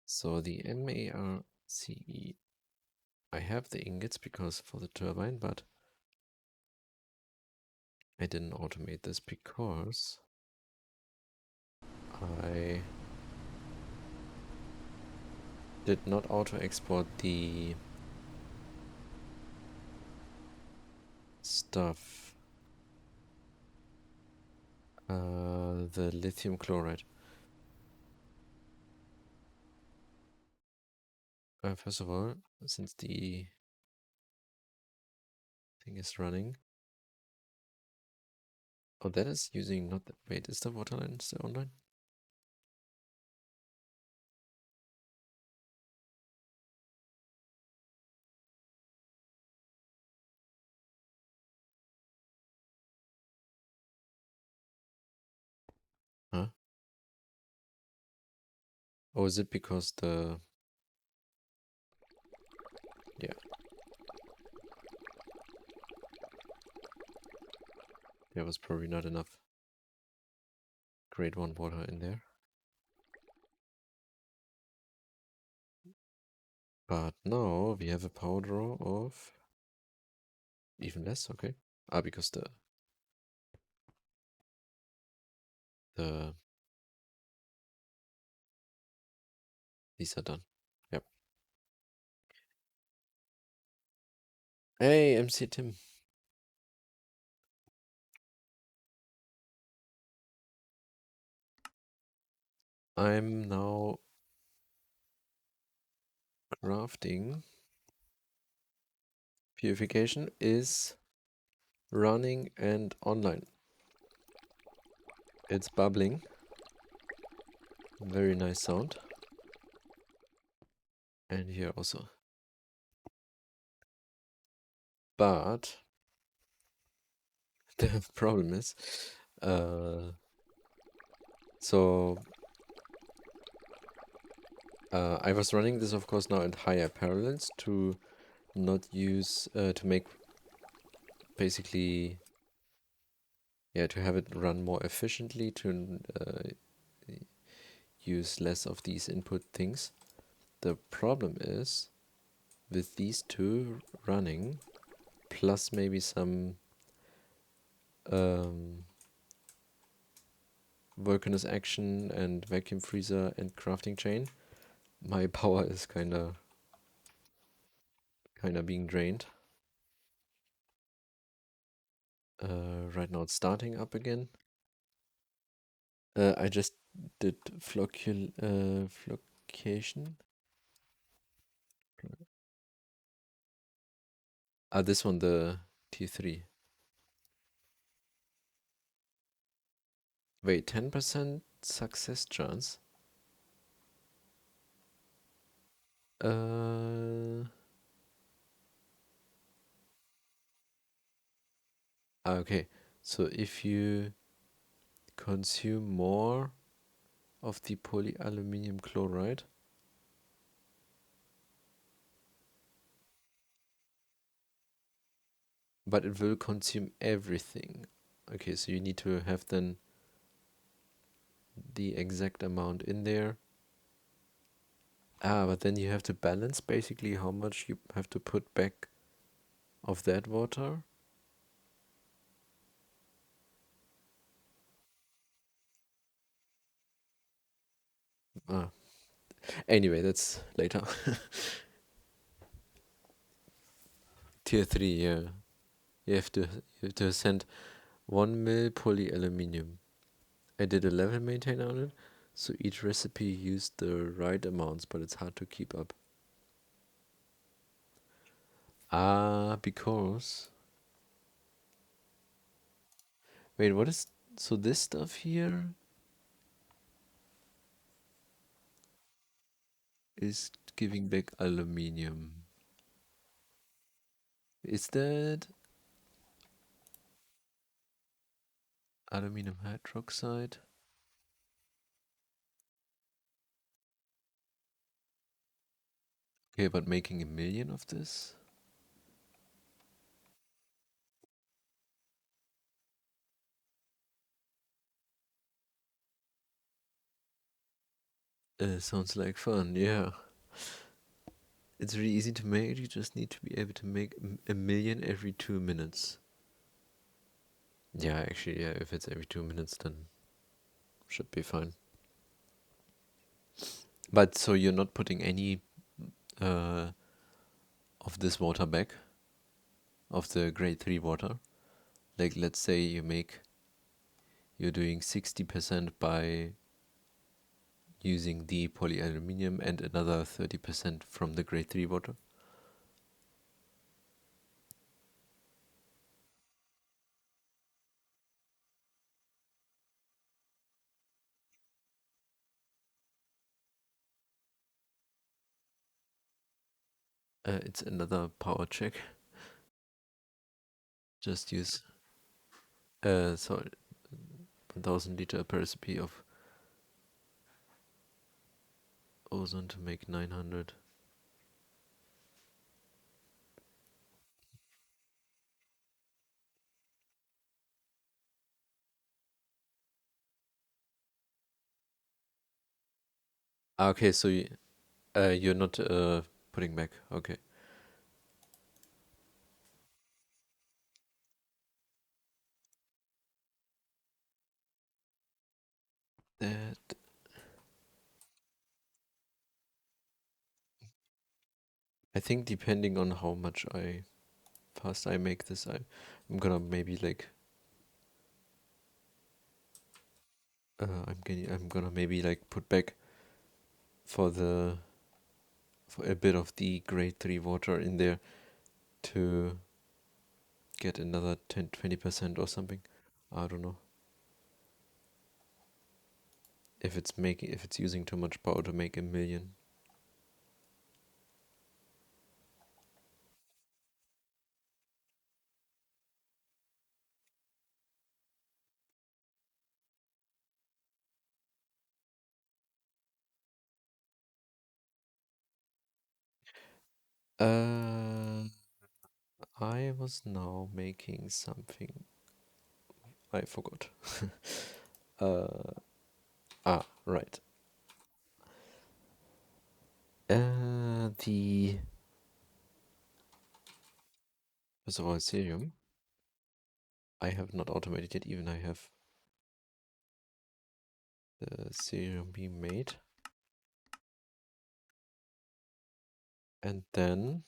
So the MARCE. I have the ingots because for the turbine, but I didn't automate this because I did not auto-export the stuff. The lithium chloride. First of all, since the thing is running. Oh, that is using not the... Wait, is the Waterline still online? Huh? Or is it because the... Yeah. There was probably not enough grade 1 water in there. But now we have a power draw of even less, okay. Ah, because the these are done. Yep. Hey, MC Tim. I'm now crafting. Purification is running and online. It's bubbling. Very nice sound. And here also. But The problem is, uh, so I was running this, of course, now at higher parallels to not use to make basically, yeah, to have it run more efficiently, to use less of these input things. The problem is with these two running, plus maybe some um, Vulcanus action and vacuum freezer and crafting chain, my power is kinda being drained. Right now it's starting up again. I just did flocculation. Ah, this one, the T3. Wait, 10% success chance? Uh, okay. So if you consume more of the polyaluminium chloride, but it will consume everything. Okay, so you need to have then the exact amount in there. Ah, but then you have to balance basically how much you have to put back of that water. Ah, anyway, that's later. Tier 3, yeah. You have to send 1 mil polyaluminium. I did a level maintain on it, so each recipe used the right amounts, but it's hard to keep up. Ah, because... Wait, what is... So this stuff here is giving back aluminium. Is that aluminum hydroxide? Okay, but making 1 million of this? Sounds like fun, yeah. It's really easy to make, you just need to be able to make 1 million every 2 minutes. Yeah, actually, yeah, if it's every 2 minutes, then should be fine. But so you're not putting any uh, of this water back, of the grade 3 water? Like, let's say you're doing 60% by using the polyaluminium and another 30% from the grade 3 water. It's another power check. Just use sorry, 1000 liter per recipe of ozone to make 900. Ah, okay, so you're not putting back. Okay. That I think depending on how much I fast I make this, I'm gonna maybe like I'm gonna maybe like put back for the for a bit of the grade 3 water in there to get another 10-20% or something. I don't know. If it's using too much power to make 1 million. Uh, I was now making something. I forgot. uh, right. The First of all, Ethereum. I have not automated yet. Even I have the Ethereum being made, and then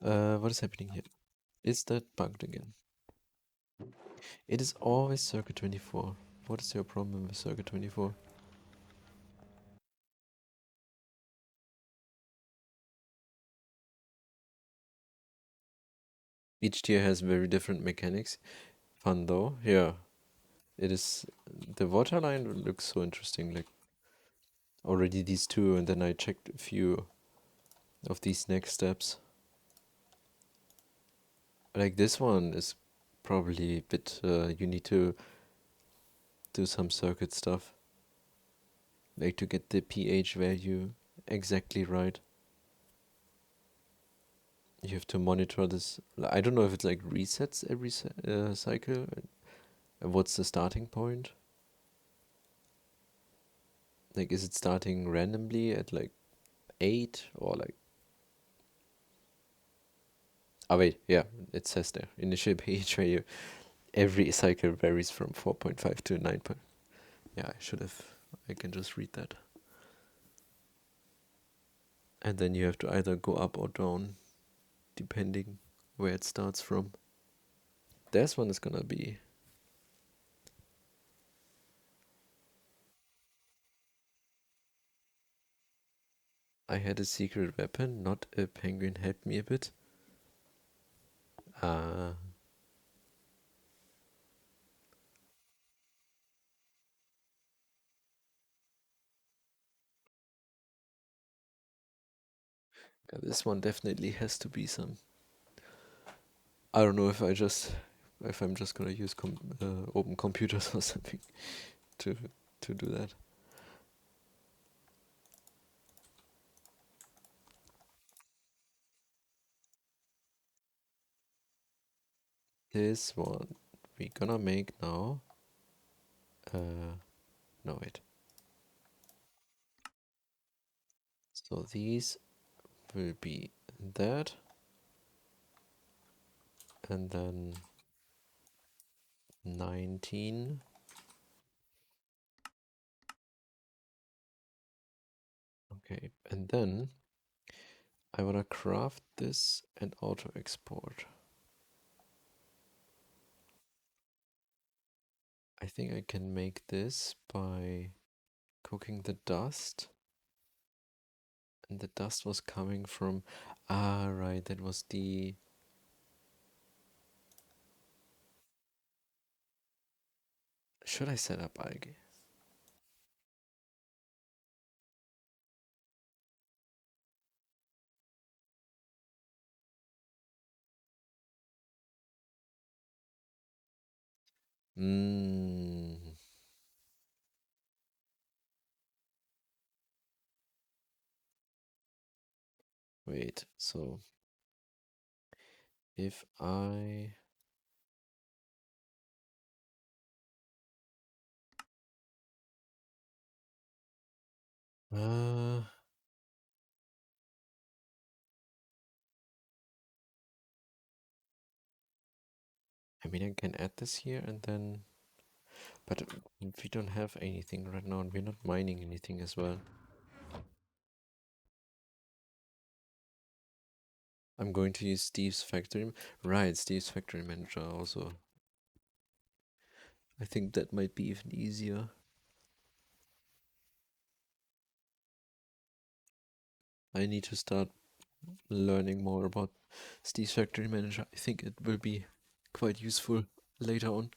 what is happening here? Is that bugged again? It is always circuit 24. What is your problem with circuit 24? Each tier has very different mechanics. Fun though. Yeah. It is. The waterline looks so interesting. Like already these two, and then I checked a few of these next steps. Like this one is probably a bit. You need to do some circuit stuff, like to get the pH value exactly right. You have to monitor this. I don't know if it's like resets every cycle. What's the starting point? Like, is it starting randomly at like 8 or like. Oh, wait, yeah, it says there. Initial pH value. Every cycle varies from 4.5 to 9. Yeah, I should have. I can just read that. And then you have to either go up or down, depending where it starts from. This one is gonna be. I had a secret weapon, not a penguin helped me a bit. Uh, yeah, this one definitely has to be some. I don't know if I'm just gonna use open computers or something to to do that. This one we gonna make now. No wait. So these will be that, and then 19. Okay, and then I wanna craft this and auto export. I think I can make this by cooking the dust. And the dust was coming from. Ah, right, that was the. Should I set up algae? Mmm. Wait, so if I. Uh, I mean, I can add this here and then. But we don't have anything right now and we're not mining anything as well. I'm going to use Steve's factory. Right, Steve's factory manager also. I think that might be even easier. I need to start learning more about Steve's factory manager. I think it will be quite useful later on.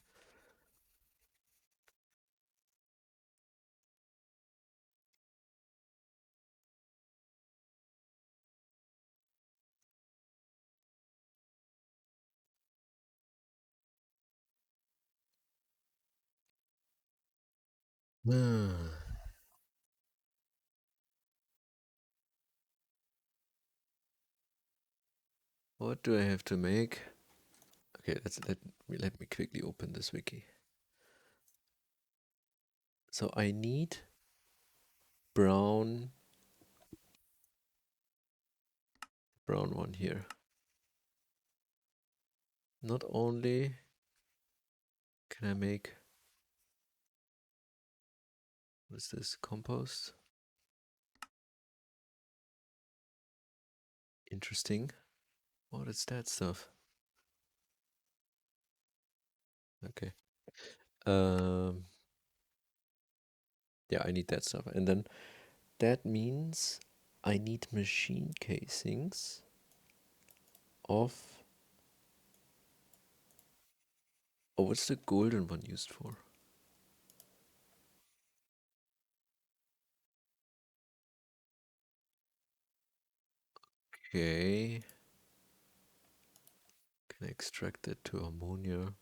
What do I have to make? Okay, let me quickly open this wiki. So I need brown one here. Not only can I make, what is this, compost? Interesting. What is that stuff? Okay. Yeah, I need that stuff. And then that means I need machine casings of, oh, what's the golden one used for? Okay. Can I extract it to ammonia?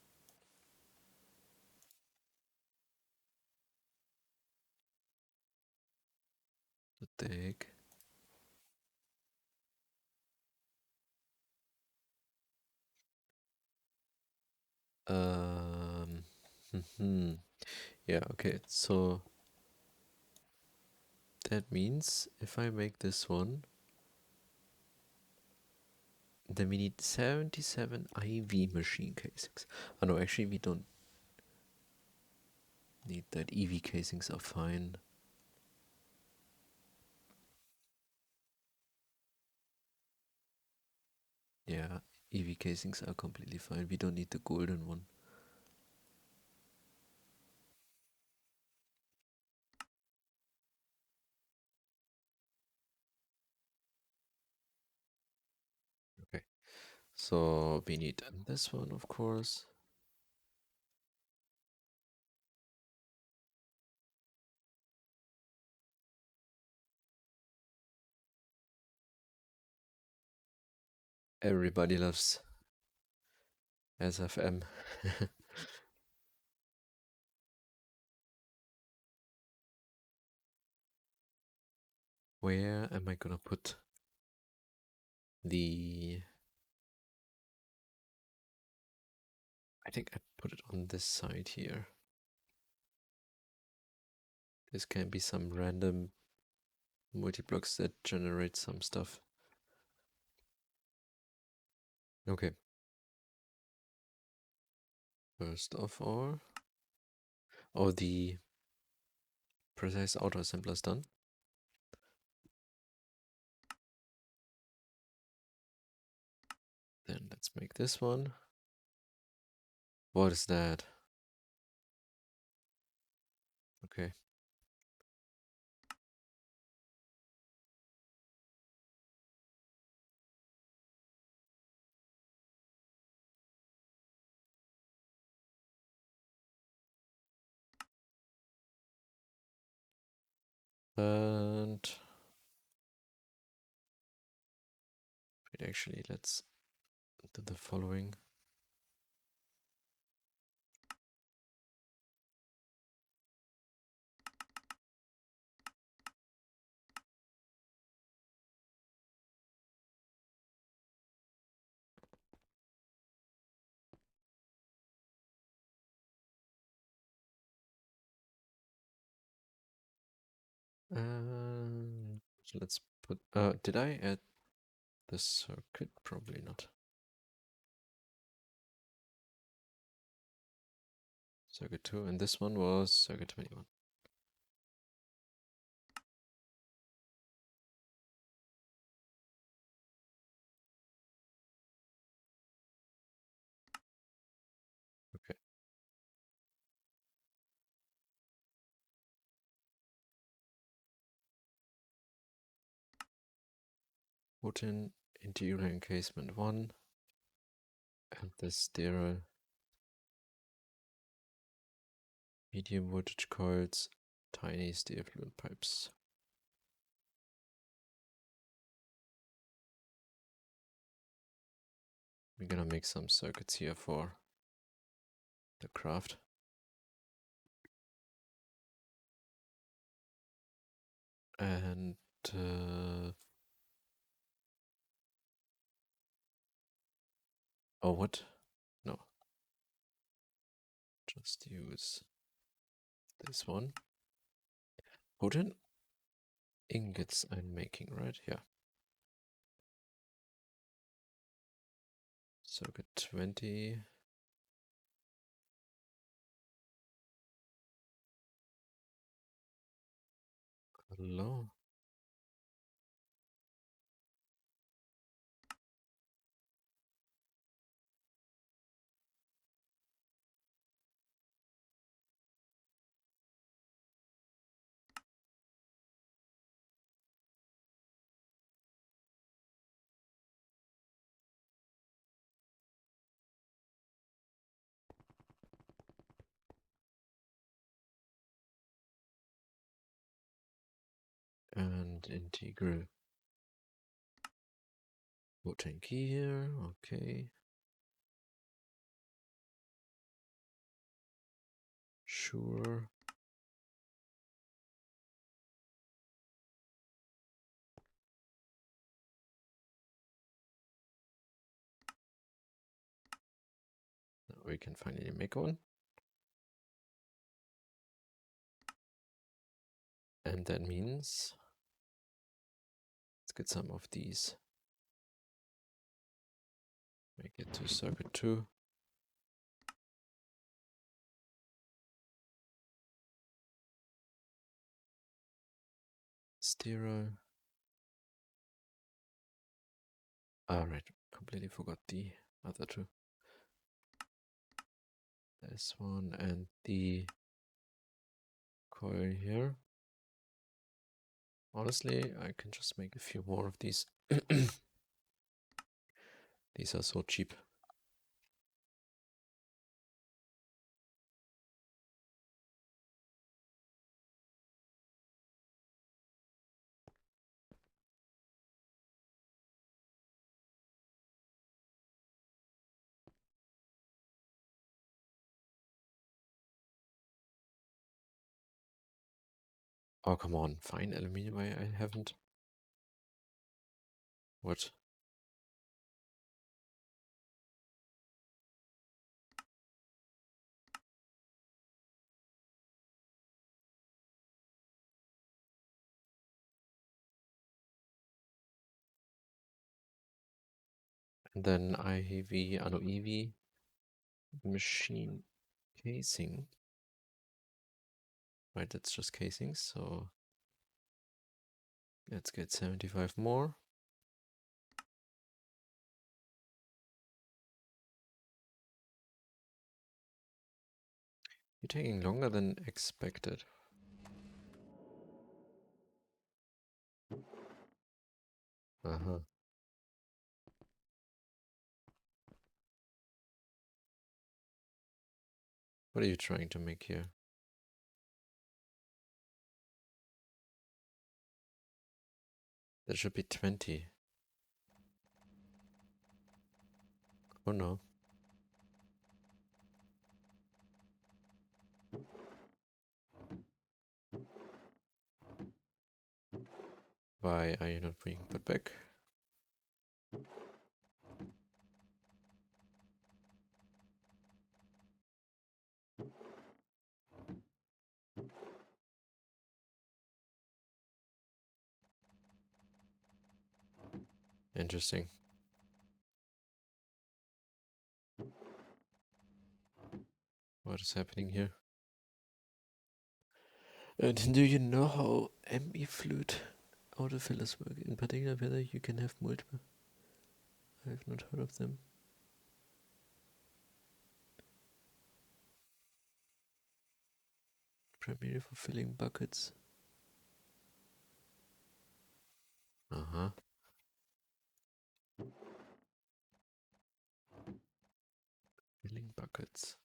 What the heck? Um, yeah, okay, so that means if I make this one, then we need 77 IV machine casings. Oh no, actually we don't need that. EV casings are fine. Yeah, EV casings are completely fine. We don't need the golden one. Okay, so we need this one, of course. Everybody loves SFM. Where am I gonna put the... I think I put it on this side here. This can be some random multi-blocks that generate some stuff. Okay. First of all, oh, the precise auto assembler is done. Then let's make this one. What is that? Okay. And wait, actually, let's do the following. So let's put, did I add the circuit? Probably not. Circuit 2, and this one was circuit 21. Okay. Put in interior encasement 1 and the sterile medium voltage coils, tiny steel fluid pipes. We're gonna make some circuits here for the craft. And oh, what? No, just use this one. Wooden ingots I'm making, right? Yeah. Circuit 20. Hello. And integral voting key here. Okay. Sure. Now we can finally make one. And that means let's get some of these. Make it to circuit 2. Stereo. Alright, completely forgot the other two. This one and the coil here. Honestly, I can just make a few more of these. These are so cheap. Oh, come on. Fine aluminium, I haven't. What? And then IEV, no, EV machine casing. Right, that's just casings, so let's get 75 more. You're taking longer than expected. Uh-huh. What are you trying to make here? That should be 20. Oh no. Why are you not being put back? Interesting. What is happening here? And do you know how ME fluid autofillers work? In particular, whether you can have multiple? I have not heard of them. Primarily for filling buckets. Uh-huh. Filling buckets.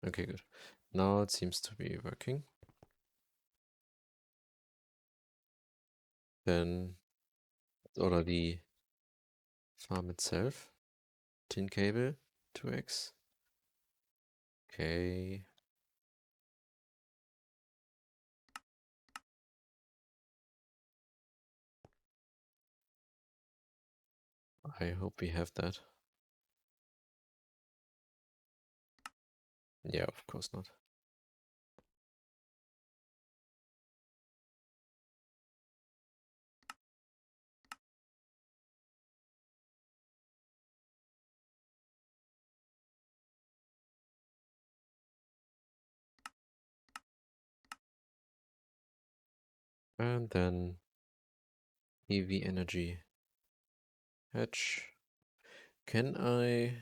Okay, good. Now it seems to be working. Then Oder die farm itself. Tin cable, 2x. Okay. I hope we have that. Yeah, of course not. And then EV energy hatch. Can I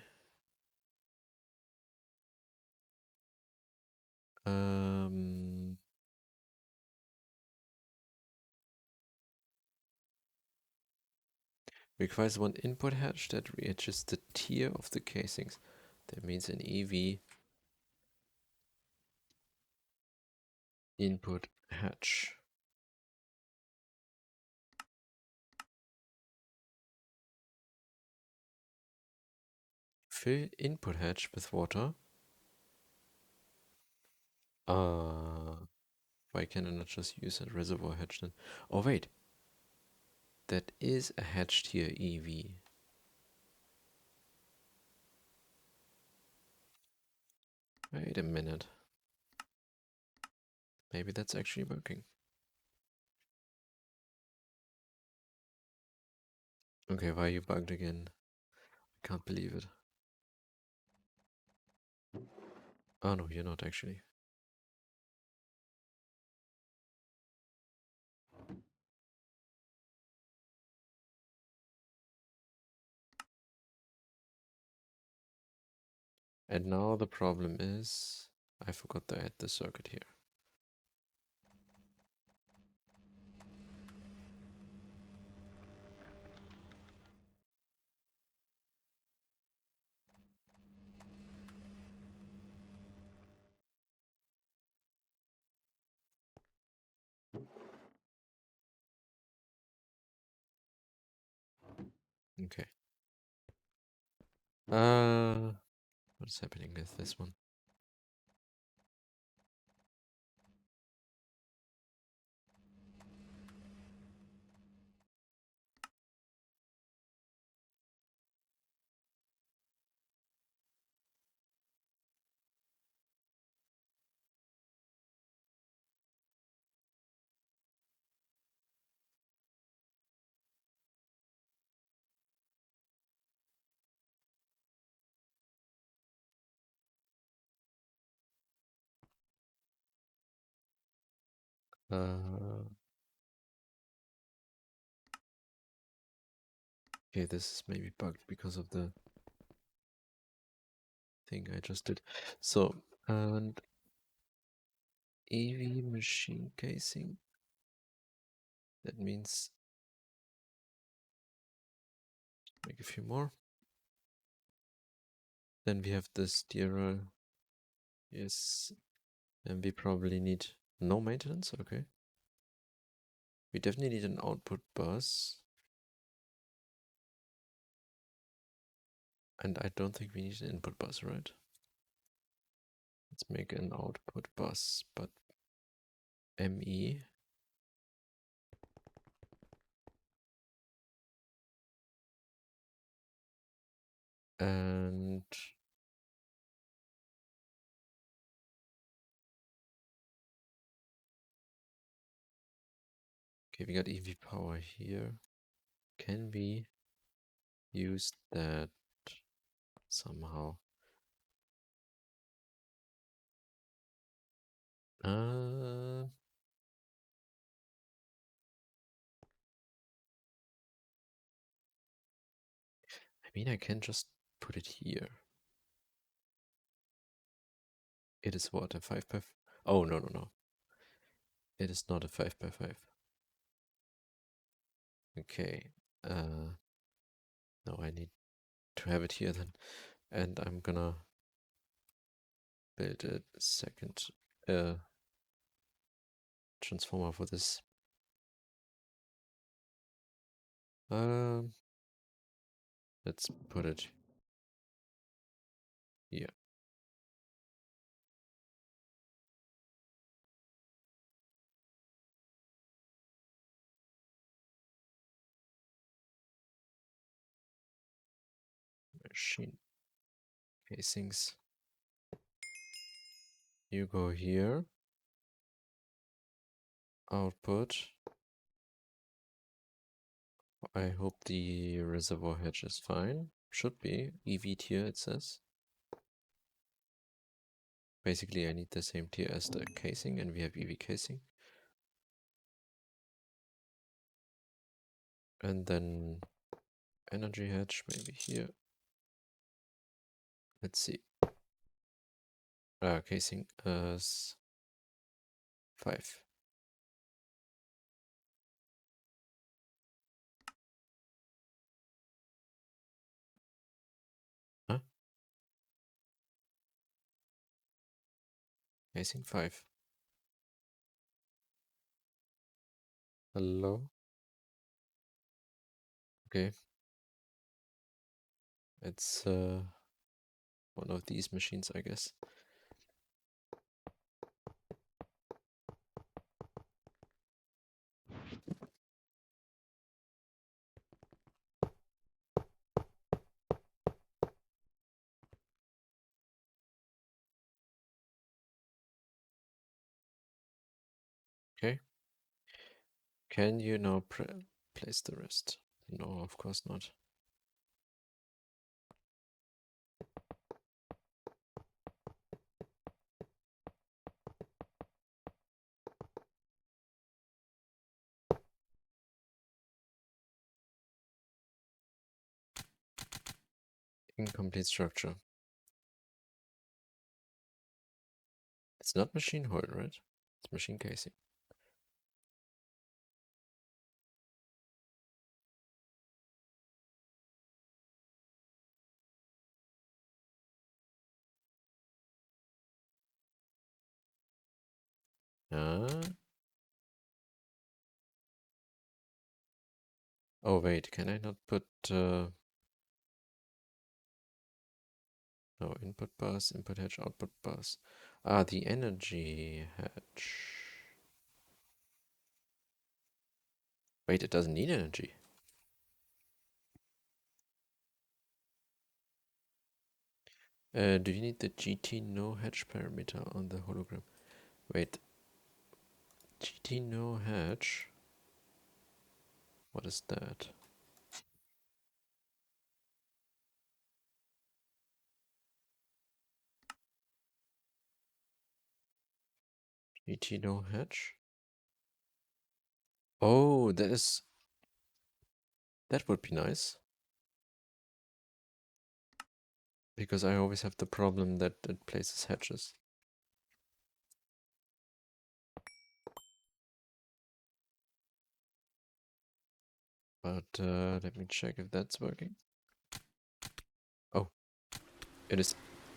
requires one input hatch that readjusts the tier of the casings. That means an EV input hatch. Fill input hatch with water. Why can I not just use a reservoir hatch then? Oh wait, that is a hatched here EV. Wait a minute. Maybe that's actually working. Okay, why are you bugged again? I can't believe it. Oh no, you're not actually. And now the problem is, I forgot to add the circuit here. Okay. What's happening with this one? Okay, this is maybe bugged because of the thing I just did. So, and EV machine casing. That means make a few more. Then we have the steerer. Yes. And we probably need no maintenance. Okay. We definitely need an output bus. And I don't think we need an input bus, right? Let's make an output bus, but ME. And okay, we got EV power here. Can we use that somehow? I mean, I can just put it here. It is what, a 5 by 5? Oh, no, no, no. It is not a 5 by 5. Okay. No, I need to have it here then. And I'm gonna build a second transformer for this. Let's put it here. Machine casings. You go here. Output. I hope the reservoir hedge is fine. Should be. EV tier, it says. Basically, I need the same tier as the casing, and we have EV casing. And then energy hedge, maybe here. Let's see. Casing is 5. Huh? Casing 5. Hello? Okay. It's one of these machines, I guess. Okay. Can you now place the rest? No, of course not. Incomplete structure. It's not machine hold, right? It's machine casing. Oh wait, can I not put no input bus, input hedge, output bus? The energy hedge. Wait, it doesn't need energy. Do you need the GT no hedge parameter on the hologram? Wait, GT no hedge? What is that? GT no hedge? Oh, that would be nice. Because I always have the problem that it places hedges. But let me check if that's working. Oh, it is.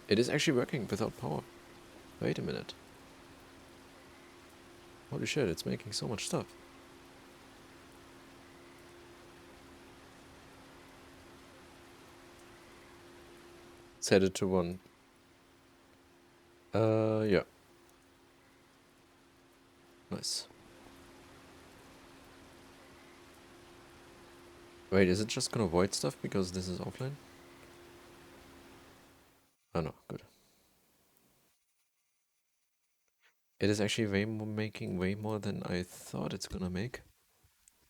It is actually working without power. Wait a minute. Holy shit, it's making so much stuff. Set it to 1. Yeah. Nice. Wait, is it just gonna void stuff because this is offline? Oh no, good. It is actually making way more than I thought it's gonna make.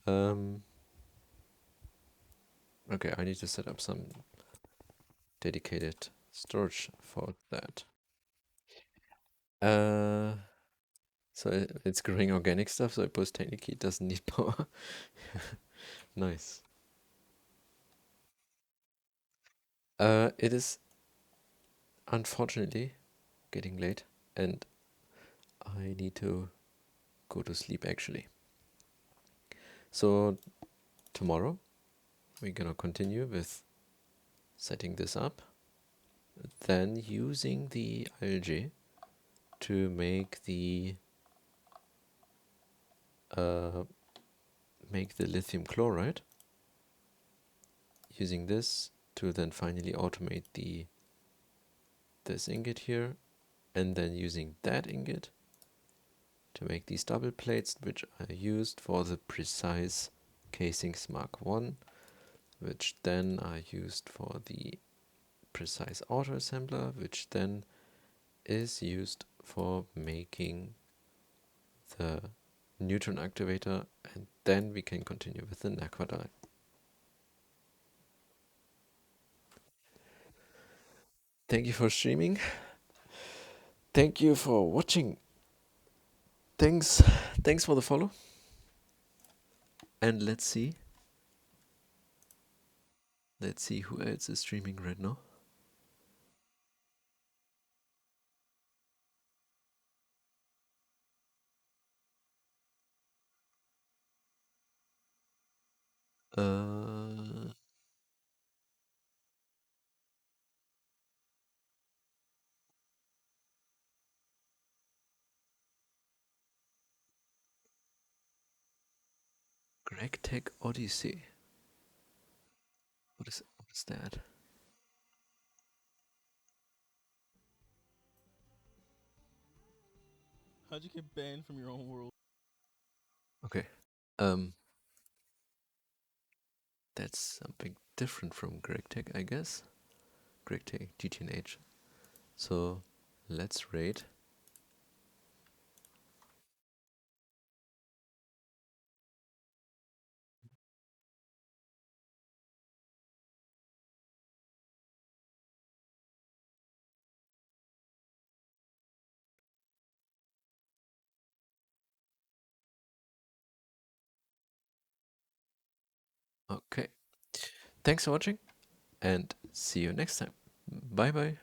Okay, I need to set up some dedicated storage for that. So it's growing organic stuff, so I suppose technically it doesn't need power. Nice. It is unfortunately getting late, and I need to go to sleep actually. So tomorrow we're gonna continue with setting this up, then using the algae to make the lithium chloride, using this to then finally automate this ingot here, and then using that ingot to make these double plates, which are used for the precise casings Mark 1, which then are used for the precise auto assembler, which then is used for making the neutron activator, and then we can continue with the NAC Waterline. Thank you for streaming. Thank you for watching. Thanks for the follow. And let's see who else is streaming right now. Greg Tech Odyssey. What is that? How'd you get banned from your own world? Okay. That's something different from Greg Tech, I guess. Greg Tech GTNH. So let's rate. Okay. Thanks for watching and see you next time. Bye bye.